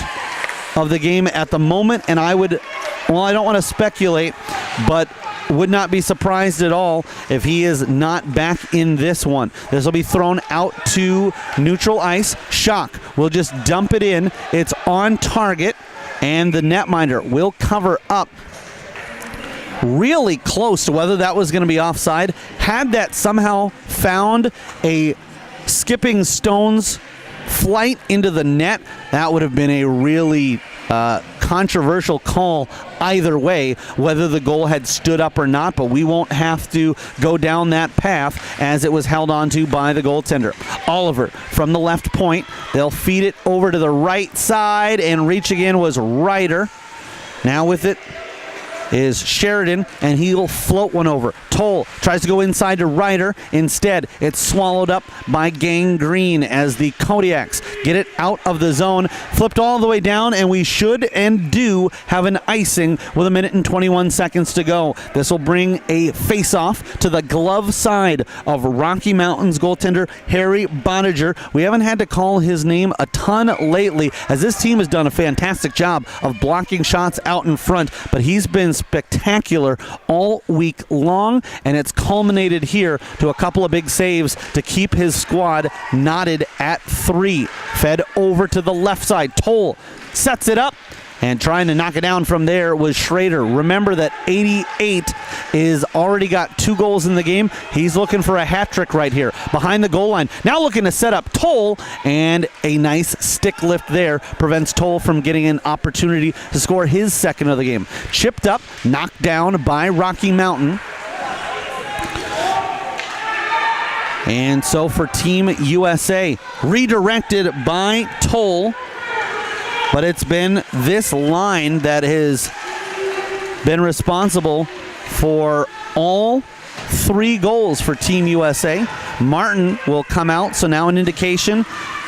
of the game at the moment. And I don't want to speculate, but would not be surprised at all if he is not back in this one. This will be thrown out to neutral ice. Shock will just dump it in. It's on target, and the netminder will cover up really close to whether that was going to be offside. Had that somehow found a skipping stones flight into the net, that would have been a really controversial call either way, whether the goal had stood up or not, but we won't have to go down that path as it was held onto by the goaltender. Oliver from the left point. They'll feed it over to the right side, and reaching in was Ryder. Now with it is Sheridan, and he'll float one over. Toll tries to go inside to Ryder. Instead, it's swallowed up by Gangrene as the Kodiaks get it out of the zone. Flipped all the way down, and we should and do have an icing with 1 minute and 21 seconds to go. This will bring a face-off to the glove side of Rocky Mountain's goaltender, Harry Bondiger. We haven't had to call his name a ton lately, as this team has done a fantastic job of blocking shots out in front, but he's been spectacular all week long, and it's culminated here to a couple of big saves to keep his squad knotted at 3. Fed over to the left side. Toll sets it up, and trying to knock it down from there was Schrader. Remember that 88 is already got 2 goals in the game. He's looking for a hat trick right here behind the goal line. Now looking to set up Toll, and a nice stick lift there prevents Toll from getting an opportunity to score his second of the game. Chipped up, knocked down by Rocky Mountain. And so for Team USA, redirected by Toll. But it's been this line that has been responsible for all 3 goals for Team USA. Martin will come out, so now an indication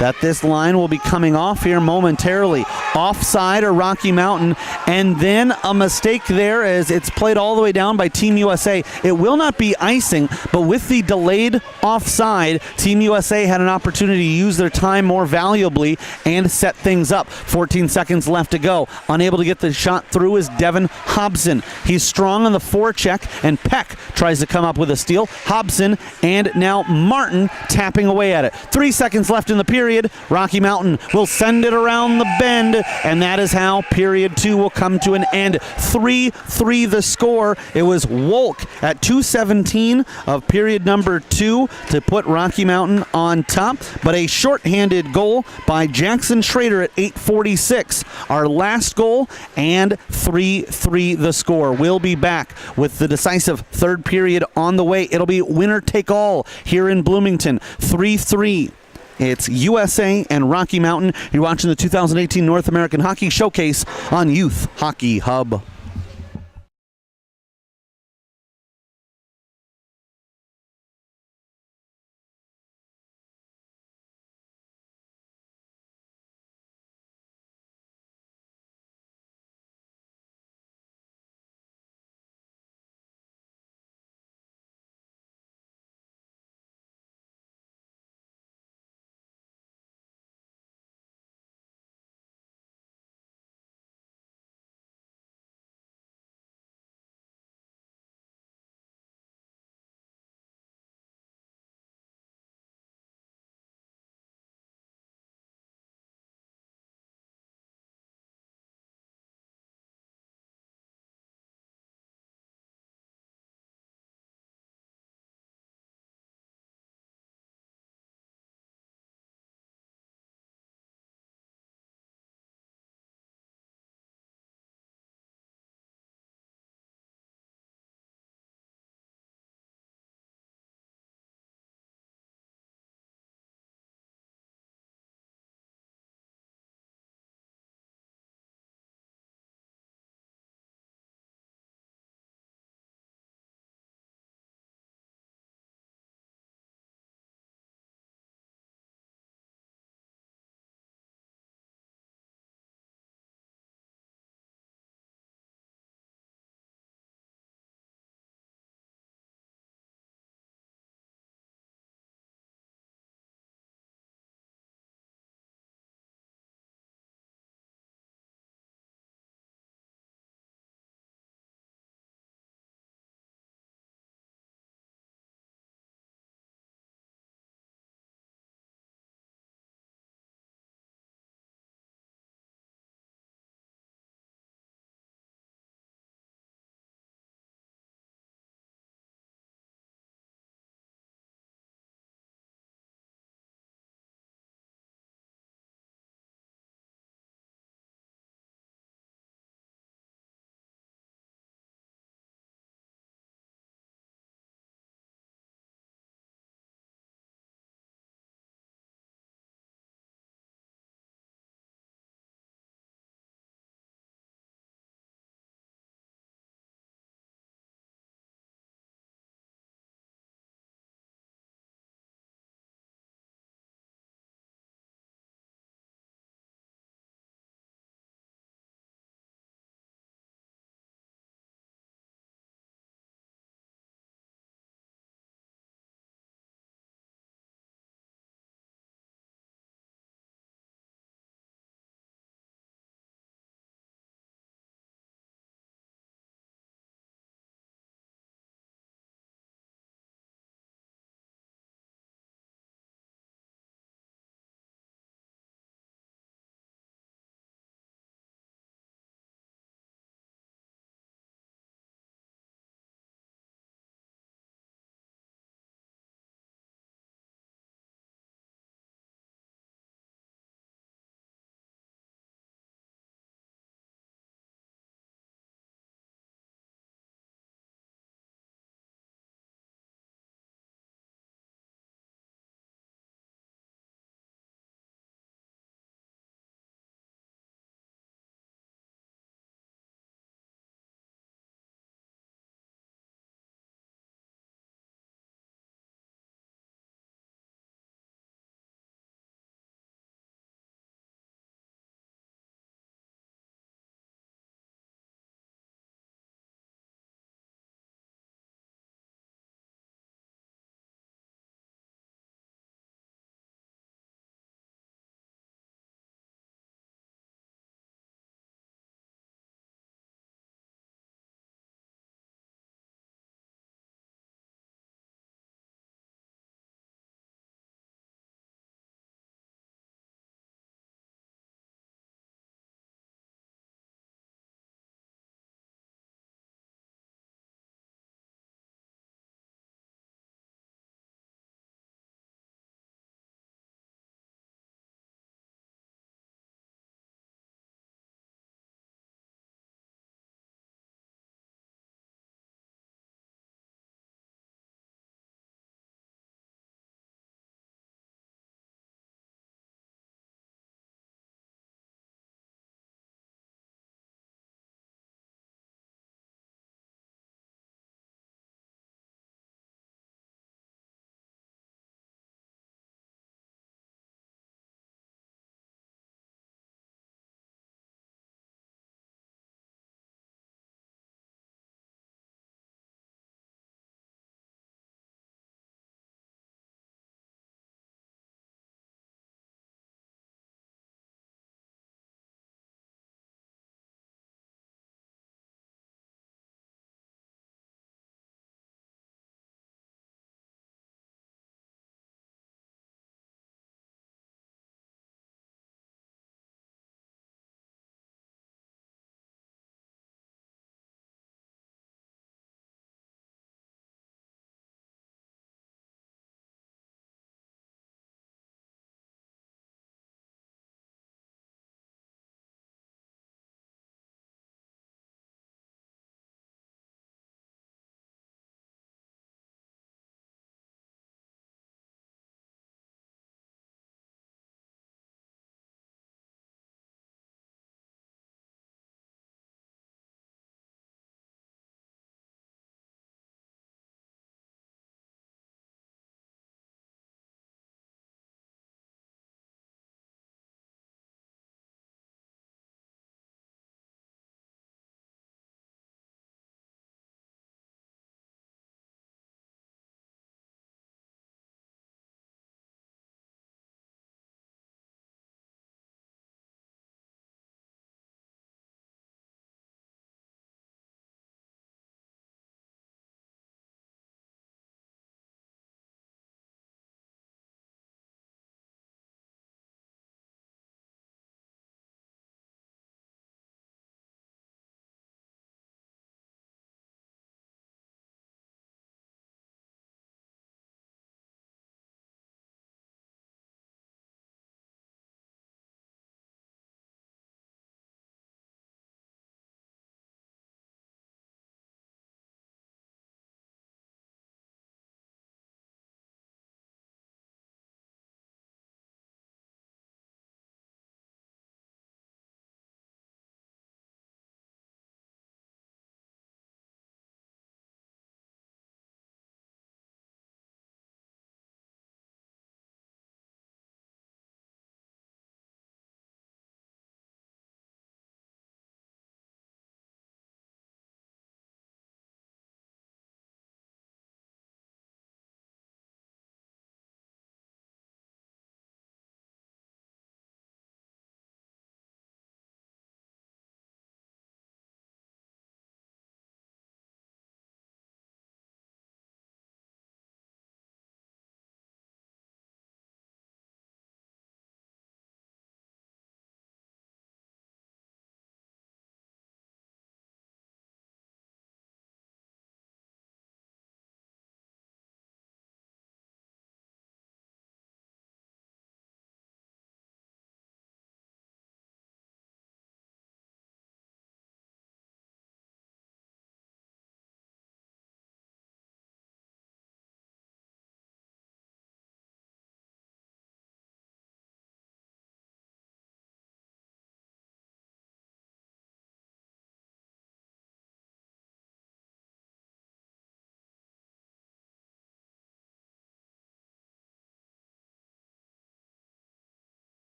that this line will be coming off here momentarily. Offside or Rocky Mountain, and then a mistake there as it's played all the way down by Team USA. It will not be icing, but with the delayed offside, Team USA had an opportunity to use their time more valuably and set things up. 14 seconds left to go. Unable to get the shot through is Devin Hobson. He's strong on the forecheck, and Peck tries to come up with a steal. Hobson and now Martin tapping away at it. 3 seconds left in the period. Rocky Mountain will send it around the bend, and that is how period 2 will come to an end. 3-3 the score. It was Wolk at 2:17 of period number 2 to put Rocky Mountain on top, but a shorthanded goal by Jackson Schrader at 8:46. Our last goal, and 3-3 the score. We'll be back with the decisive third period on the way. It'll be winner take all here in Bloomington. 3-3. It's USA and Rocky Mountain. You're watching the 2018 North American Hockey Showcase on Youth Hockey Hub.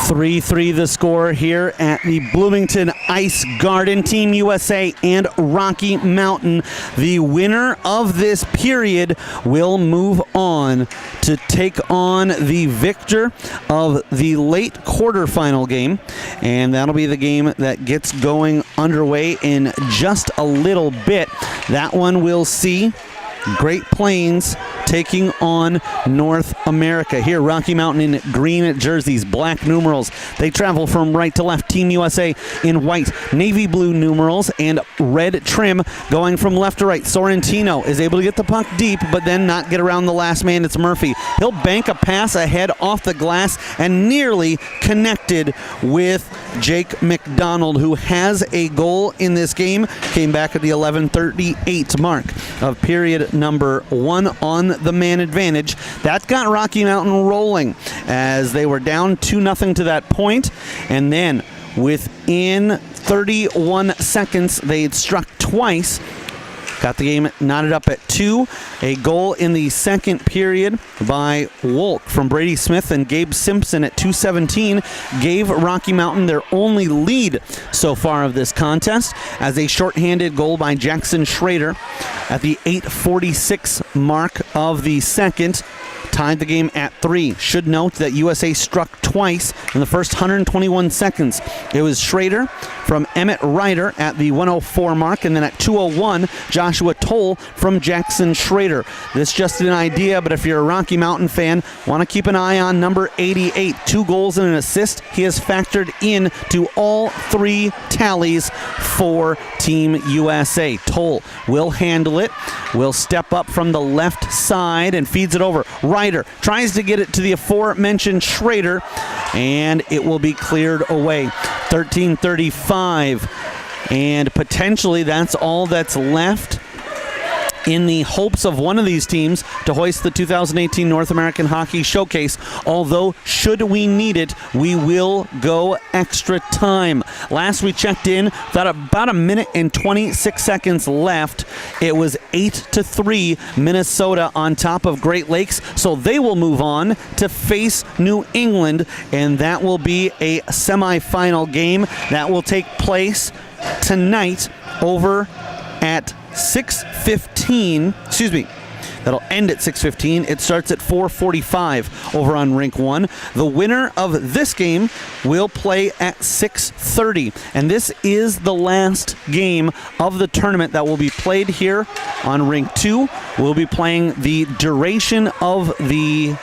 3-3 the score here at the Bloomington Ice Garden. Team USA and Rocky Mountain. The winner of this period will move on to take on the victor of the late quarterfinal game. And that'll be the game that gets going underway in just a little bit. That one we'll see Great Plains taking on North America. Here, Rocky Mountain in green jerseys, black numerals. They travel from right to left. Team USA in white, navy blue numerals, and red trim going from left to right. Sorrentino is able to get the puck deep, but then not get around the last man. It's Murphy. He'll bank a pass ahead off the glass and nearly connected with Jake McDonald, who has a goal in this game. Came back at the 11:38 mark of period number 1 on the man advantage. That got Rocky Mountain rolling as they were down 2-0 to that point, and then within 31 seconds they had struck twice. Got the game knotted up at 2. A goal in the second period by Wolk from Brady Smith and Gabe Simpson at 2:17 gave Rocky Mountain their only lead so far of this contest, as a shorthanded goal by Jackson Schrader at the 8:46 mark of the second tied the game at 3. Should note that USA struck twice in the first 121 seconds. It was Schrader from Emmett Ryder at the 104 mark, and then at 2:01, Joshua Toll from Jackson Schrader. This just an idea, but if you're a Rocky Mountain fan, want to keep an eye on number 88. 2 goals and an assist. He has factored in to all 3 tallies for Team USA. Toll will handle it, will step up from the left side and feeds it over. Ryder tries to get it to the aforementioned Schrader, and it will be cleared away. 13:35, and potentially that's all that's left in the hopes of one of these teams to hoist the 2018 North American Hockey Showcase. Although, should we need it, we will go extra time. Last we checked in, about a minute and 26 seconds left. It was 8-3 Minnesota on top of Great Lakes, so they will move on to face New England, and that will be a semifinal game that will take place tonight over at 6:15, that'll end at 6:15. It starts at 4:45 over on Rink 1. The winner of this game will play at 6:30, and this is the last game of the tournament that will be played here on Rink 2. We'll be playing the duration of the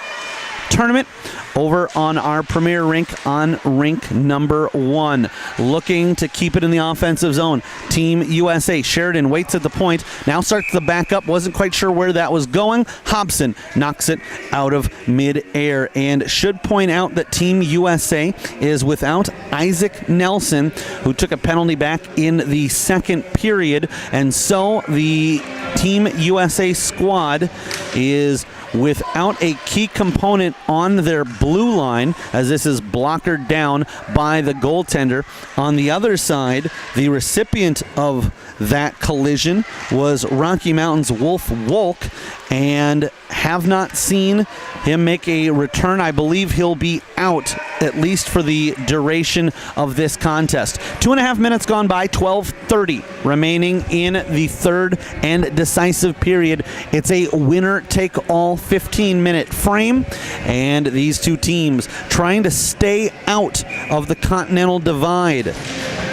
tournament over on our premier rink on rink number 1. Looking to keep it in the offensive zone. Team USA. Sheridan waits at the point. Now starts the backup. Wasn't quite sure where that was going. Hobson knocks it out of mid-air. And should point out that Team USA is without Isaac Nelson, who took a penalty back in the second period. And so the Team USA squad is without a key component on their blue line, as this is blockered down by the goaltender. On the other side, the recipient of that collision was Rocky Mountain's Wolf Wolk, and have not seen him make a return. I believe he'll be out at least for the duration of this contest. 2.5 minutes gone by, 12:30 remaining in the third and decisive period. It's a winner-take-all 15-minute frame, and these two teams trying to stay out of the Continental Divide.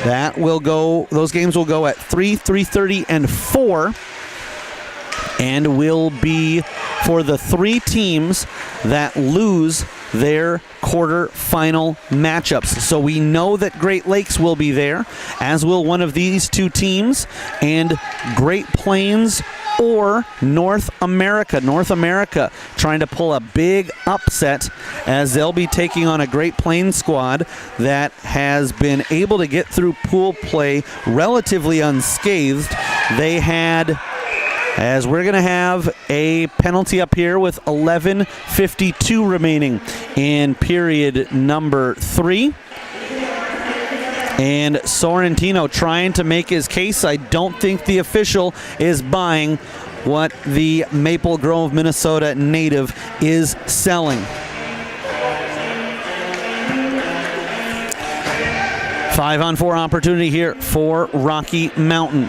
Those games will go at 3, 3:30, and 4. And will be for the 3 teams that lose their quarter-final matchups. So we know that Great Lakes will be there, as will one of these 2 teams, and Great Plains or North America. North America trying to pull a big upset, as they'll be taking on a Great Plains squad that has been able to get through pool play relatively unscathed. They had, as we're going to have a penalty up here with 11:52 remaining in period number 3. And Sorrentino trying to make his case. I don't think the official is buying what the Maple Grove, Minnesota native is selling. 5-on-4 opportunity here for Rocky Mountain.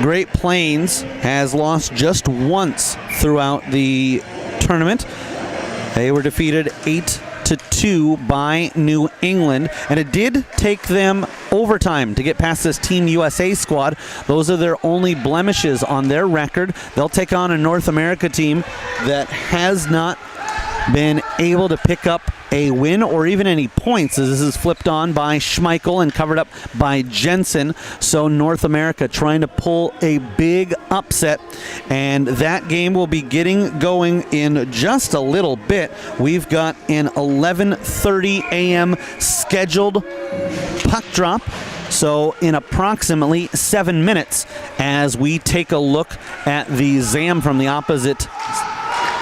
Great Plains has lost just once throughout the tournament. They were defeated 8-2 by New England, and it did take them overtime to get past this Team USA squad. Those are their only blemishes on their record. They'll take on a North America team that has not been able to pick up a win or even any points, as this is flipped on by Schmeichel and covered up by Jensen. So North America trying to pull a big upset, and that game will be getting going in just a little bit. We've got an 11:30 a.m. scheduled puck drop, so in approximately 7 minutes, as we take a look at the Zam from the opposite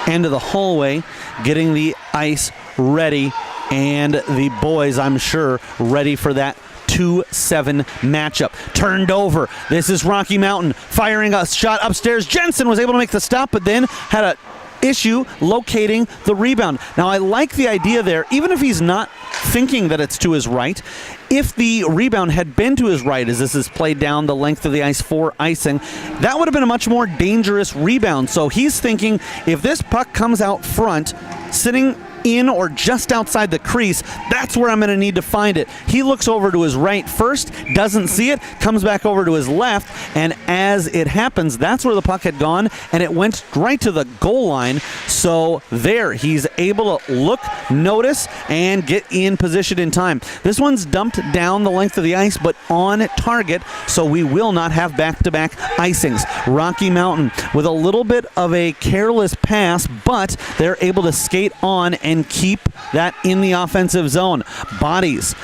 end of the hallway, getting the ice ready, and the boys, I'm sure, ready for that 2-7 matchup. Turned over. This is Rocky Mountain firing a shot upstairs. Jensen was able to make the stop, but then had a issue locating the rebound. Now, I like the idea there, even if he's not thinking that it's to his right. If the rebound had been to his right, as this is played down the length of the ice for icing, that would have been a much more dangerous rebound. So he's thinking, if this puck comes out front, sitting in or just outside the crease, that's where I'm going to need to find it. He looks over to his right first, doesn't see it, comes back over to his left, and as it happens, that's where the puck had gone, and it went right to the goal line. So there, he's able to look, notice, and get in position in time. This one's dumped down the length of the ice, but on target, so we will not have back-to-back icings. Rocky Mountain with a little bit of a careless pass, but they're able to skate on and keep that in the offensive zone. Bodies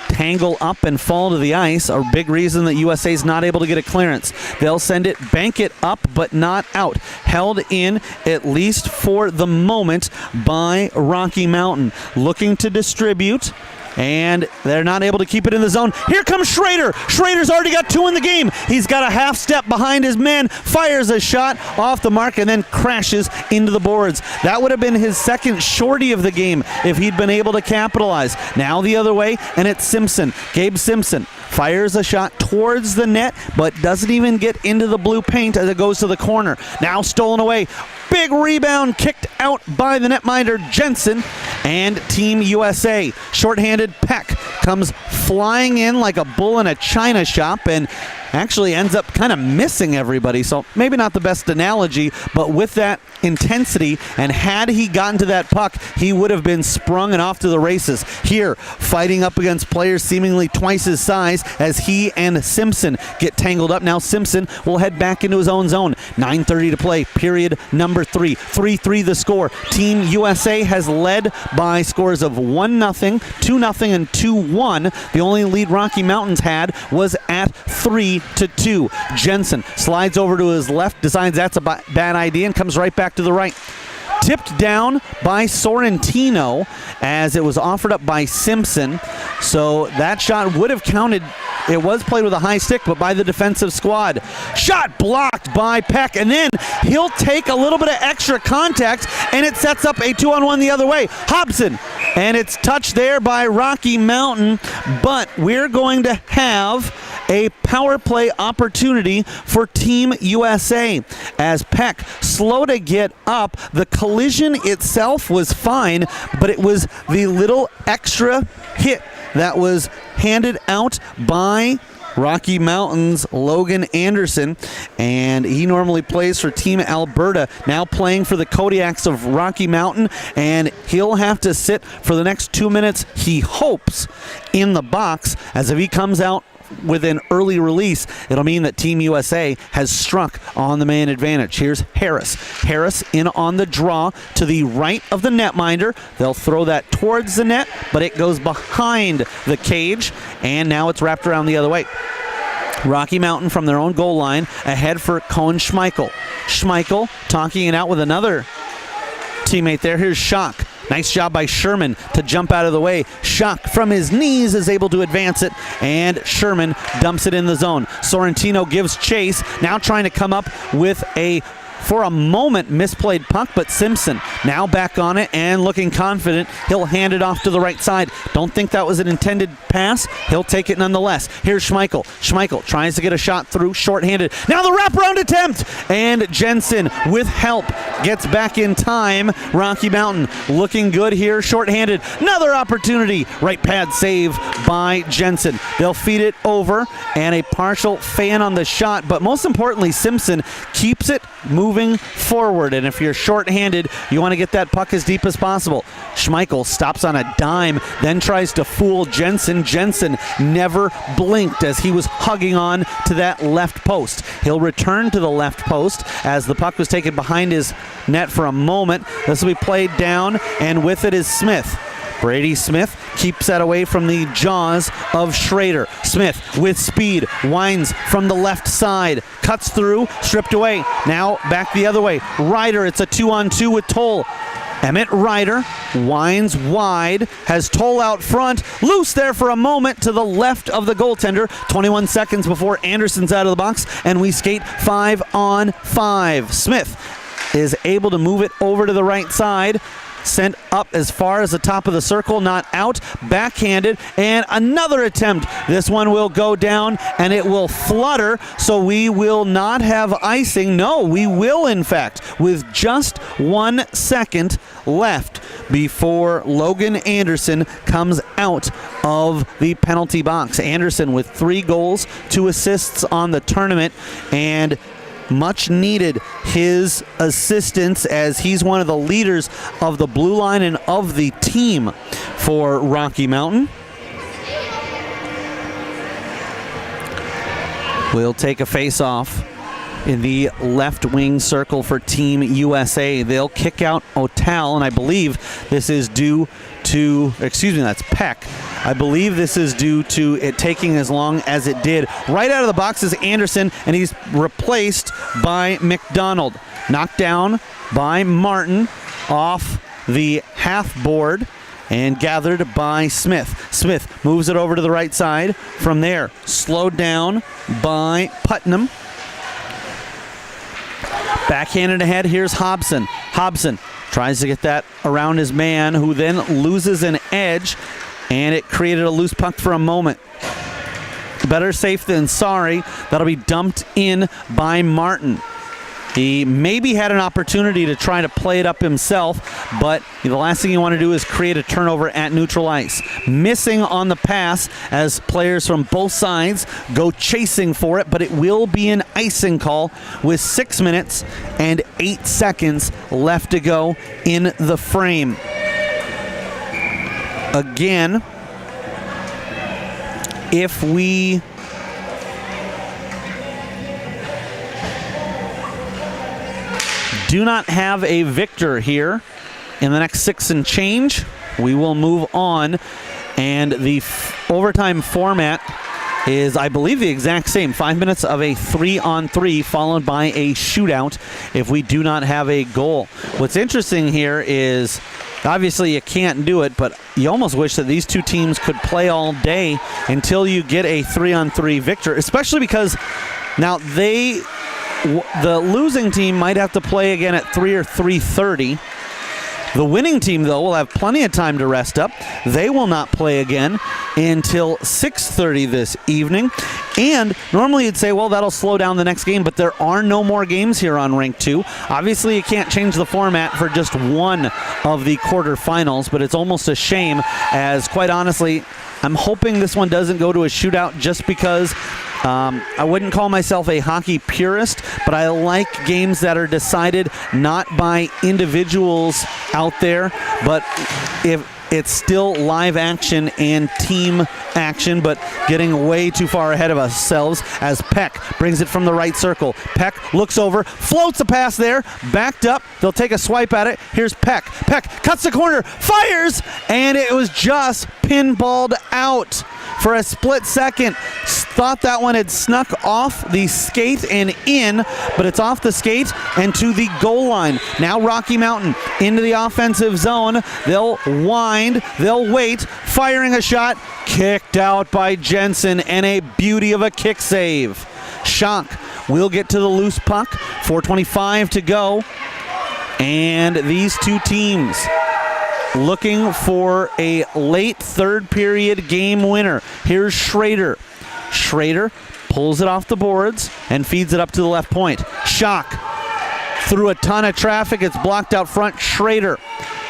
tangle up and fall to the ice, a big reason that USA is not able to get a clearance. They'll send it, bank it up, but not out. Held in, at least for the moment, by Rocky Mountain. Looking to distribute, and they're not able to keep it in the zone. Here comes Schrader. Schrader's already got 2 in the game. He's got a half step behind his man, fires a shot off the mark, and then crashes into the boards. That would have been his second shorty of the game if he'd been able to capitalize. Now the other way, and it's Simpson. Gabe Simpson fires a shot towards the net, but doesn't even get into the blue paint as it goes to the corner. Now stolen away. Big rebound kicked out by the netminder Jensen, and Team USA. Shorthanded Peck comes flying in like a bull in a china shop and actually ends up kind of missing everybody. So maybe not the best analogy, but with that intensity, and had he gotten to that puck, he would have been sprung and off to the races. Here, fighting up against players seemingly twice his size, as he and Simpson get tangled up. Now Simpson will head back into his own zone. 9:30 to play, period number 3. 3-3 the score. Team USA has led by scores of 1-0, 2-0, and 2-1. The only lead Rocky Mountains had was at 3-2. Jensen slides over to his left, decides that's a bad idea, and comes right back to the right. Tipped down by Sorrentino as it was offered up by Simpson. So that shot would have counted. It was played with a high stick, but by the defensive squad. Shot blocked by Peck, and then he'll take a little bit of extra contact, and it sets up a 2-on-1 the other way. Hobson, and it's touched there by Rocky Mountain, but we're going to have a power play opportunity for Team USA as Peck slow to get up. The collision itself was fine, but it was the little extra hit that was handed out by Rocky Mountain's Logan Anderson, and he normally plays for Team Alberta, now playing for the Kodiaks of Rocky Mountain, and he'll have to sit for the next 2 minutes, he hopes, in the box, as if he comes out with an early release, it'll mean that Team USA has struck on the man advantage. Here's Harris. Harris in on the draw to the right of the netminder. They'll throw that towards the net, but it goes behind the cage, and now it's wrapped around the other way. Rocky Mountain from their own goal line, ahead for Cohen Schmeichel. Schmeichel talking it out with another teammate there. Here's Schock. Nice job by Sherman to jump out of the way. Schock from his knees is able to advance it, and Sherman dumps it in the zone. Sorrentino gives chase, now trying to come up with a for a moment, misplayed puck, but Simpson now back on it and looking confident. He'll hand it off to the right side. Don't think that was an intended pass. He'll take it nonetheless. Here's Schmeichel. Schmeichel tries to get a shot through, shorthanded. Now the wraparound attempt, and Jensen with help gets back in time. Rocky Mountain looking good here, shorthanded. Another opportunity. Right pad save by Jensen. They'll feed it over, and a partial fan on the shot, but most importantly, Simpson keeps it moving forward. And if you're shorthanded, you want to get that puck as deep as possible. Schmeichel stops on a dime, then tries to fool Jensen. Jensen never blinked as he was hugging on to that left post. He'll return to the left post as the puck was taken behind his net for a moment. This will be played down, and with it is Smith. Brady Smith keeps that away from the jaws of Schrader. Smith with speed, winds from the left side, cuts through, stripped away. Now back the other way. Ryder, it's a 2-on-2 with Toll. Emmett Ryder winds wide, has Toll out front, loose there for a moment to the left of the goaltender. 21 seconds before Anderson's out of the box, and we skate 5-on-5. Smith is able to move it over to the right side. Sent up as far as the top of the circle, not out, backhanded, and another attempt. This one will go down, and it will flutter, so we will not have icing. No, we will, in fact, with just 1 second left before Logan Anderson comes out of the penalty box. Anderson with 3 goals, 2 assists on the tournament, and much needed his assistance as he's one of the leaders of the blue line and of the team for Rocky Mountain. We'll take a face-off in the left wing circle for Team USA. They'll kick out Otal, and I believe this is due to, that's Peck. I believe this is due to it taking as long as it did. Right out of the box is Anderson, and he's replaced by McDonald. Knocked down by Martin off the half board and gathered by Smith. Smith moves it over to the right side. From there, slowed down by Putnam. Backhanded ahead, here's Hobson. Hobson tries to get that around his man, who then loses an edge, and it created a loose puck for a moment. Better safe than sorry. That'll be dumped in by Martin. He maybe had an opportunity to try to play it up himself, but the last thing you want to do is create a turnover at neutral ice. Missing on the pass as players from both sides go chasing for it, but it will be an icing call with 6 minutes and 8 seconds left to go in the frame. Again, if we do not have a victor here in the next 6 and change, we will move on, and the overtime format is, I believe, the exact same. 5 minutes of a 3-on-3 followed by a shootout if we do not have a goal. What's interesting here is obviously you can't do it, but you almost wish that these two teams could play all day until you get a 3-on-3 victor, especially because now the losing team might have to play again at 3 or 3:30. The winning team, though, will have plenty of time to rest up. They will not play again until 6:30 this evening. And normally you'd say, well, that'll slow down the next game, but there are no more games here on Rink 2. Obviously, you can't change the format for just one of the quarterfinals, but it's almost a shame, as quite honestly, I'm hoping this one doesn't go to a shootout just because I wouldn't call myself a hockey purist, but I like games that are decided not by individuals out there, but if it's still live action and team action, but getting way too far ahead of ourselves as Peck brings it from the right circle. Peck looks over, floats a pass there, backed up. They'll take a swipe at it. Here's Peck. Peck cuts the corner, fires, and it was just pinballed out. For a split second, thought that one had snuck off the skate and in, but it's off the skate and to the goal line. Now Rocky Mountain into the offensive zone. They'll wind, they'll wait, firing a shot, kicked out by Jensen, and a beauty of a kick save. Schonk will get to the loose puck. 4:25 to go. And these two teams looking for a late third period game winner. Here's Schrader. Schrader pulls it off the boards and feeds it up to the left point. Schock through a ton of traffic. It's blocked out front. Schrader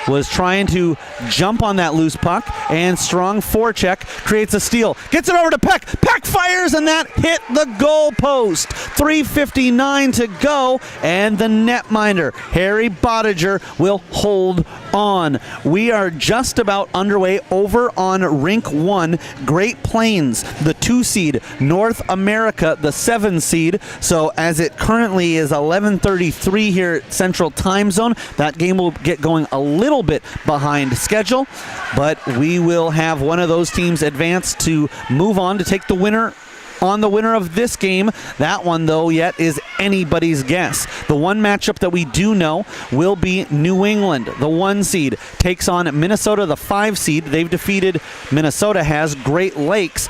was trying to jump on that loose puck, and strong forecheck creates a steal. Gets it over to Peck. Peck fires, and that hit the goal post. 3:59 to go, and the netminder, Harry Bottiger, will hold on. We are just about underway over on Rink 1, Great Plains, the 2 seed, North America, the 7 seed. So as it currently is 11:33 here at Central Time Zone, that game will get going a little bit behind schedule, but we will have one of those teams advance to move on to take the winner on the winner of this game. That one, though, yet is anybody's guess. The one matchup that we do know will be New England, the 1 seed, takes on Minnesota, the 5 seed. They've defeated, Minnesota has, Great Lakes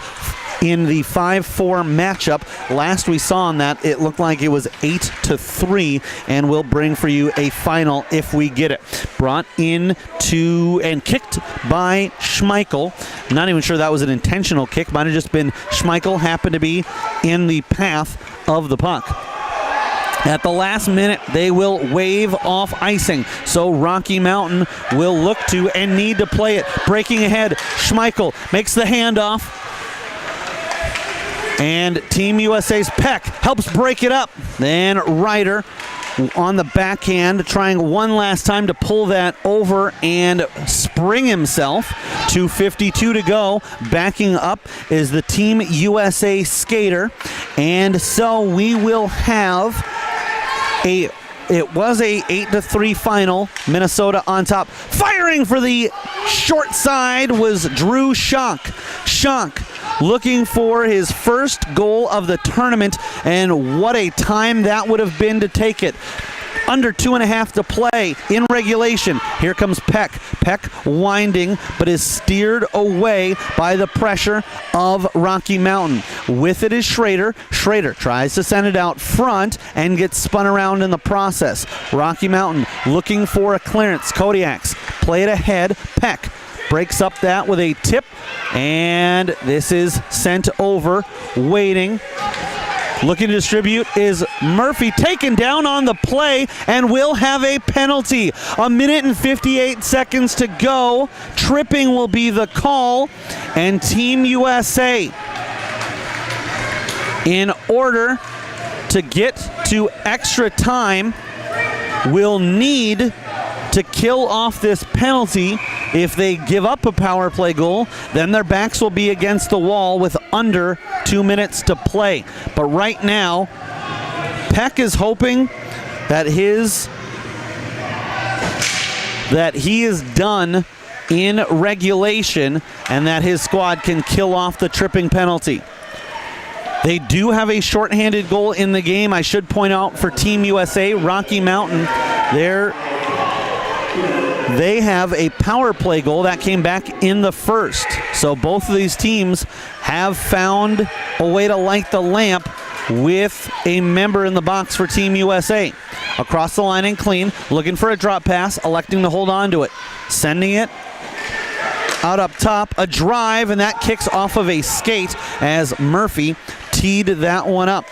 in the 5-4 matchup. Last we saw on that, it looked like it was 8-3, and we'll bring for you a final if we get it. Brought in to and kicked by Schmeichel. Not even sure that was an intentional kick. Might have just been Schmeichel happened to be in the path of the puck. At the last minute, they will wave off icing. So Rocky Mountain will look to and need to play it. Breaking ahead, Schmeichel makes the handoff. And Team USA's Peck helps break it up. Then Ryder on the backhand, trying one last time to pull that over and spring himself. 2:52 to go. Backing up is the Team USA skater. And so we will have it was a 8-3 final. Minnesota on top. Firing for the short side was Drew Schock. Schock looking for his first goal of the tournament, and what a time that would have been to take it. Under 2.5 to play in regulation. Here comes Peck. Peck winding, but is steered away by the pressure of Rocky Mountain. With it is Schrader. Schrader tries to send it out front and gets spun around in the process. Rocky Mountain looking for a clearance. Kodiaks play it ahead. Peck breaks up that with a tip, and this is sent over. Waiting. Looking to distribute is Murphy, taken down on the play, and will have a penalty. 1 minute and 58 seconds to go. Tripping will be the call, and Team USA, in order to get to extra time, will need to kill off this penalty. If they give up a power play goal, then their backs will be against the wall with under 2 minutes to play. But right now, Peck is hoping that he is done in regulation and that his squad can kill off the tripping penalty. They do have a shorthanded goal in the game. I should point out for Team USA, Rocky Mountain, they have a power play goal that came back in the first. So both of these teams have found a way to light the lamp with a member in the box for Team USA. Across the line and clean, looking for a drop pass, electing to hold on to it. Sending it out up top, a drive, and that kicks off of a skate as Murphy teed that one up.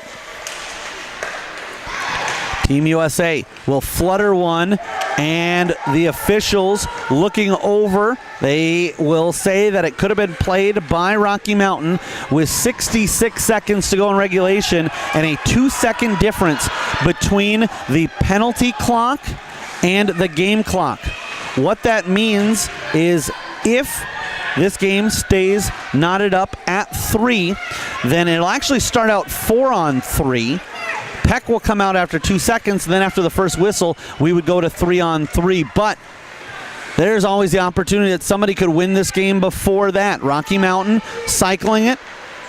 Team USA will flutter one, and the officials looking over, they will say that it could have been played by Rocky Mountain with 66 seconds to go in regulation and a 2-second difference between the penalty clock and the game clock. What that means is if this game stays knotted up at 3, then it'll actually start out 4-on-3. Peck will come out after 2 seconds, and then after the first whistle, we would go to 3-on-3. But there's always the opportunity that somebody could win this game before that. Rocky Mountain cycling it,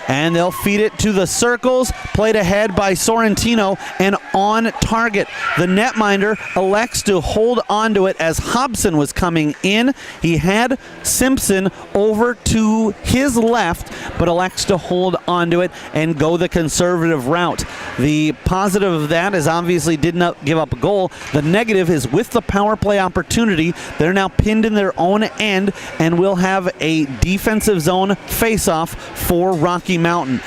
and they'll feed it to the circles. Played ahead by Sorrentino and on target. The netminder elects to hold onto it as Hobson was coming in. He had Simpson over to his left, but elects to hold onto it and go the conservative route. The positive of that is obviously did not give up a goal. The negative is with the power play opportunity, they're now pinned in their own end and will have a defensive zone face-off for Rocky Mountain.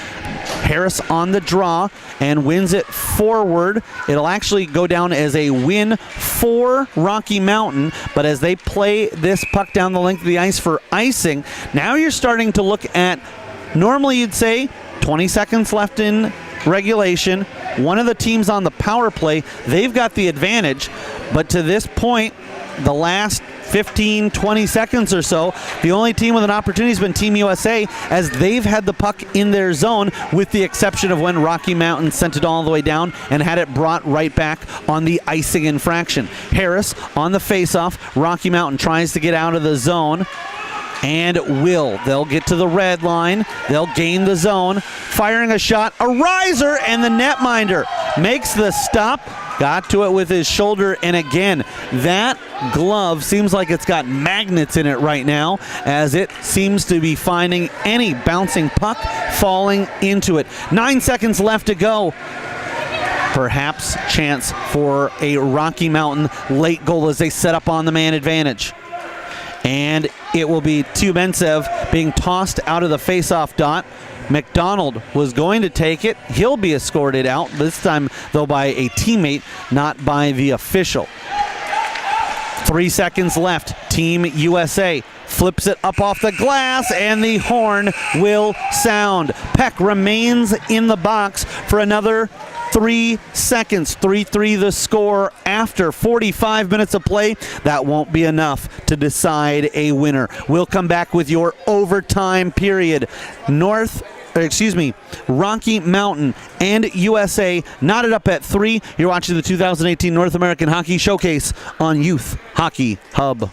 Harris on the draw and wins it forward. It'll actually go down as a win for Rocky Mountain, but as they play this puck down the length of the ice for icing, now you're starting to look at, normally you'd say 20 seconds left in regulation. One of the teams on the power play, they've got the advantage, but to this point, the last 15, 20 seconds or so, the only team with an opportunity has been Team USA, as they've had the puck in their zone, with the exception of when Rocky Mountain sent it all the way down and had it brought right back on the icing infraction. Harris on the faceoff. Rocky Mountain tries to get out of the zone. And they'll get to the red line. They'll gain the zone. Firing a shot, a riser, and the netminder makes the stop. Got to it with his shoulder, and again, that glove seems like it's got magnets in it right now, as it seems to be finding any bouncing puck falling into it. 9 seconds left to go. Perhaps chance for a Rocky Mountain late goal as they set up on the man advantage. And it will be Tubentsev being tossed out of the face-off dot. McDonald was going to take it. He'll be escorted out, this time though by a teammate, not by the official. 3 seconds left. Team USA flips it up off the glass, and the horn will sound. Peck remains in the box for another 3 seconds. 3-3 the score after 45 minutes of play. That won't be enough to decide a winner. We'll come back with your overtime period. Rocky Mountain and USA knotted up at 3. You're watching the 2018 North American Hockey Showcase on Youth Hockey Hub.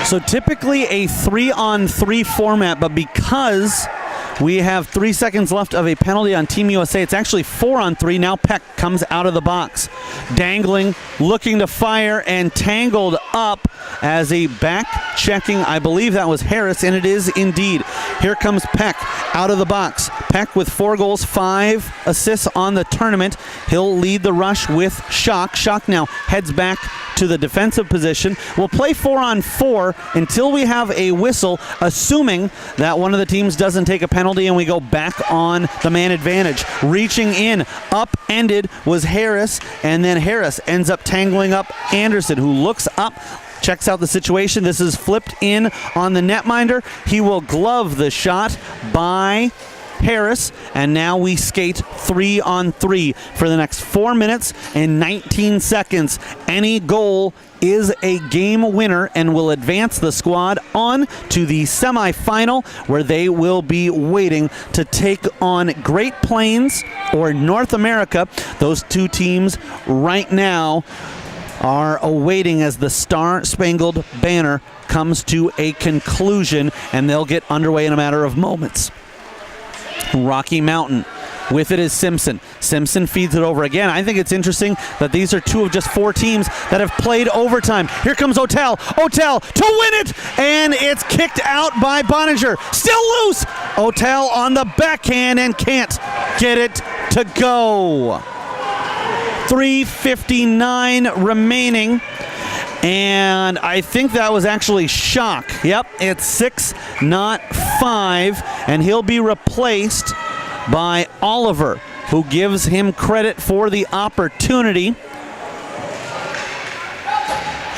So typically a 3-on-3 format, but because we have 3 seconds left of a penalty on Team USA, it's actually 4-on-3. Now Peck comes out of the box. Dangling, looking to fire, and tangled up as a back-checking, I believe that was Harris, and it is indeed. Here comes Peck out of the box. Peck with 4 goals, 5 assists on the tournament. He'll lead the rush with Schock. Schock now heads back to the defensive position. We'll play 4-on-4 until we have a whistle, assuming that one of the teams doesn't take a penalty and we go back on the man advantage. Reaching in, up-ended was Harris, and then Harris ends up tangling up Anderson, who looks up, checks out the situation. This is flipped in on the netminder. He will glove the shot by Harris, and now we skate 3-on-3 for the next 4 minutes and 19 seconds. Any goal is a game winner and will advance the squad on to the semifinal, where they will be waiting to take on Great Plains or North America. Those two teams right now are awaiting as the Star-Spangled Banner comes to a conclusion, and they'll get underway in a matter of moments. Rocky Mountain With it is Simpson. Simpson feeds it over again. I think it's interesting that these are two of just 4 teams that have played overtime. Here comes Otell. Otell to win it, and it's kicked out by Bonninger. Still loose. Otell on the backhand and can't get it to go. 3:59 remaining. And I think that was actually Schock. Yep, it's 6, not 5. And he'll be replaced by Oliver, who gives him credit for the opportunity.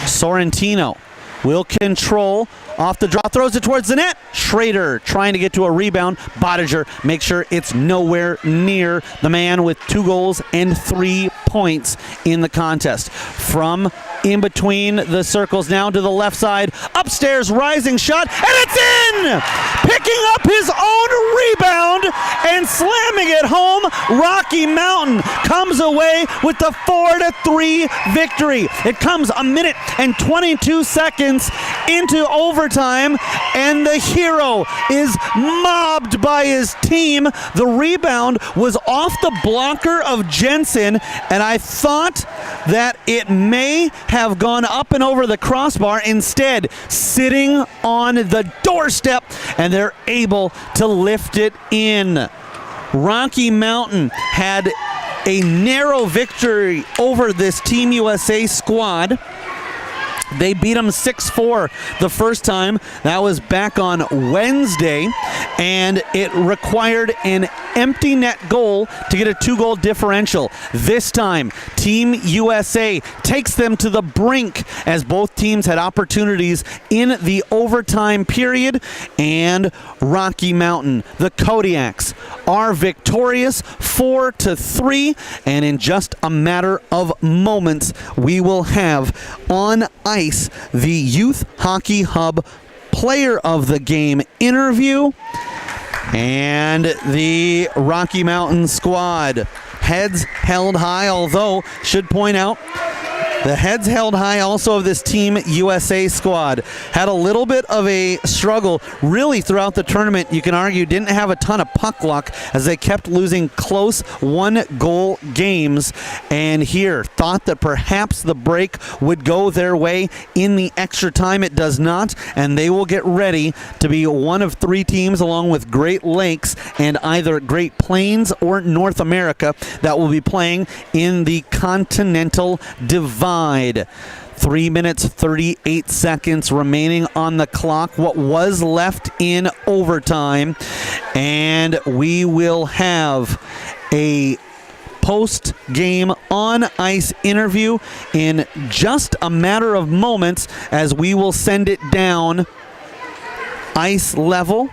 Sorrentino will control off the draw, throws it towards the net. Schrader trying to get to a rebound. Bonninger makes sure it's nowhere near the man with 2 goals and 3 points in the contest. From in between the circles now to the left side. Upstairs, rising shot, and it's in! Picking up his own rebound and slamming it home. Rocky Mountain comes away with the 4-3 victory. It comes a minute and 22 seconds into overtime, and the hero is mobbed by his team. The rebound was off the blocker of Jensen, and I thought that it may have gone up and over the crossbar. Instead, sitting on the doorstep, and they're able to lift it in. Rocky Mountain had a narrow victory over this Team USA squad. They beat them 6-4 the first time. That was back on Wednesday, and it required an empty net goal to get a 2-goal differential. This time, Team USA takes them to the brink as both teams had opportunities in the overtime period, and Rocky Mountain, the Kodiaks, are victorious 4-3, and in just a matter of moments, we will have on ice the Youth Hockey Hub Player of the Game interview, and the Rocky Mountain squad. Heads held high, although should point out the heads held high also of this Team USA squad. Had a little bit of a struggle really throughout the tournament. You can argue didn't have a ton of puck luck as they kept losing close 1-goal games. And here, thought that perhaps the break would go their way in the extra time. It does not, and they will get ready to be one of 3 teams along with Great Lakes and either Great Plains or North America that will be playing in the Continental Divide. 3 minutes, 38 seconds remaining on the clock. What was left in overtime. And we will have a post-game on-ice interview in just a matter of moments as we will send it down ice level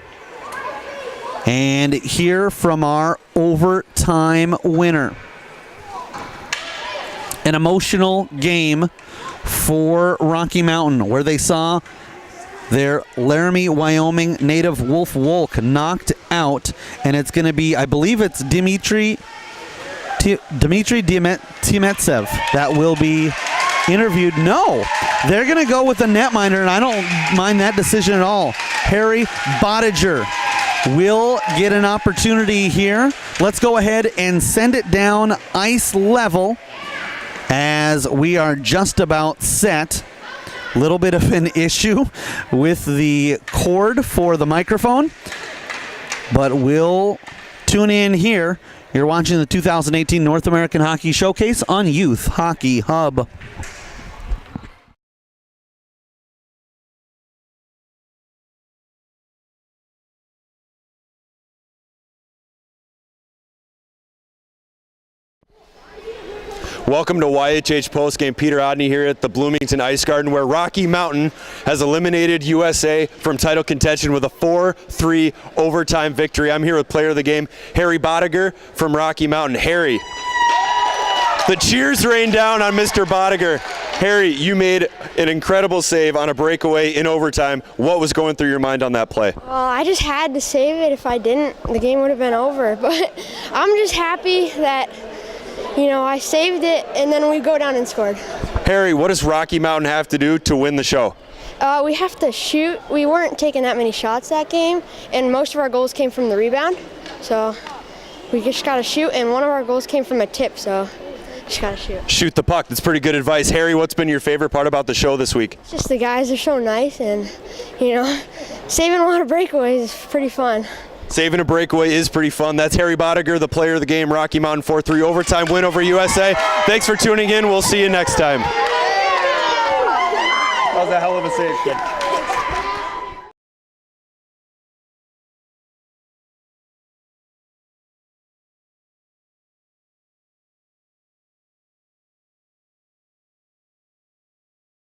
and hear from our overtime winner. An emotional game for Rocky Mountain, where they saw their Laramie, Wyoming native Wolf Wolk knocked out, and it's going to be, I believe it's Dmitry Timetsev that will be interviewed. No, they're going to go with the netminder, and I don't mind that decision at all. Harry Bottiger will get an opportunity here. Let's go ahead and send it down ice level, as we are just about set. Little bit of an issue with the cord for the microphone, but we'll tune in here. You're watching the 2018 North American Hockey Showcase on Youth Hockey Hub. Welcome to YHH Postgame. Peter Odney here at the Bloomington Ice Garden, where Rocky Mountain has eliminated USA from title contention with a 4-3 overtime victory. I'm here with player of the game, Harry Bottiger from Rocky Mountain. Harry, the cheers rain down on Mr. Bottiger. Harry, you made an incredible save on a breakaway in overtime. What was going through your mind on that play? Well, I just had to save it. If I didn't, the game would have been over. But I'm just happy that, I saved it, and then we go down and scored. Harry, what does Rocky Mountain have to do to win the show? We have to shoot. We weren't taking that many shots that game, and most of our goals came from the rebound. So we just got to shoot, and one of our goals came from a tip, so just got to shoot. Shoot the puck. That's pretty good advice. Harry, what's been your favorite part about the show this week? Just the guys are so nice, and, you know, saving a lot of breakaways is pretty fun. Saving a breakaway is pretty fun. That's Harry Bodiger, the player of the game. Rocky Mountain 4-3 overtime win over USA. Thanks for tuning in. We'll see you next time. That was a hell of a save, kid.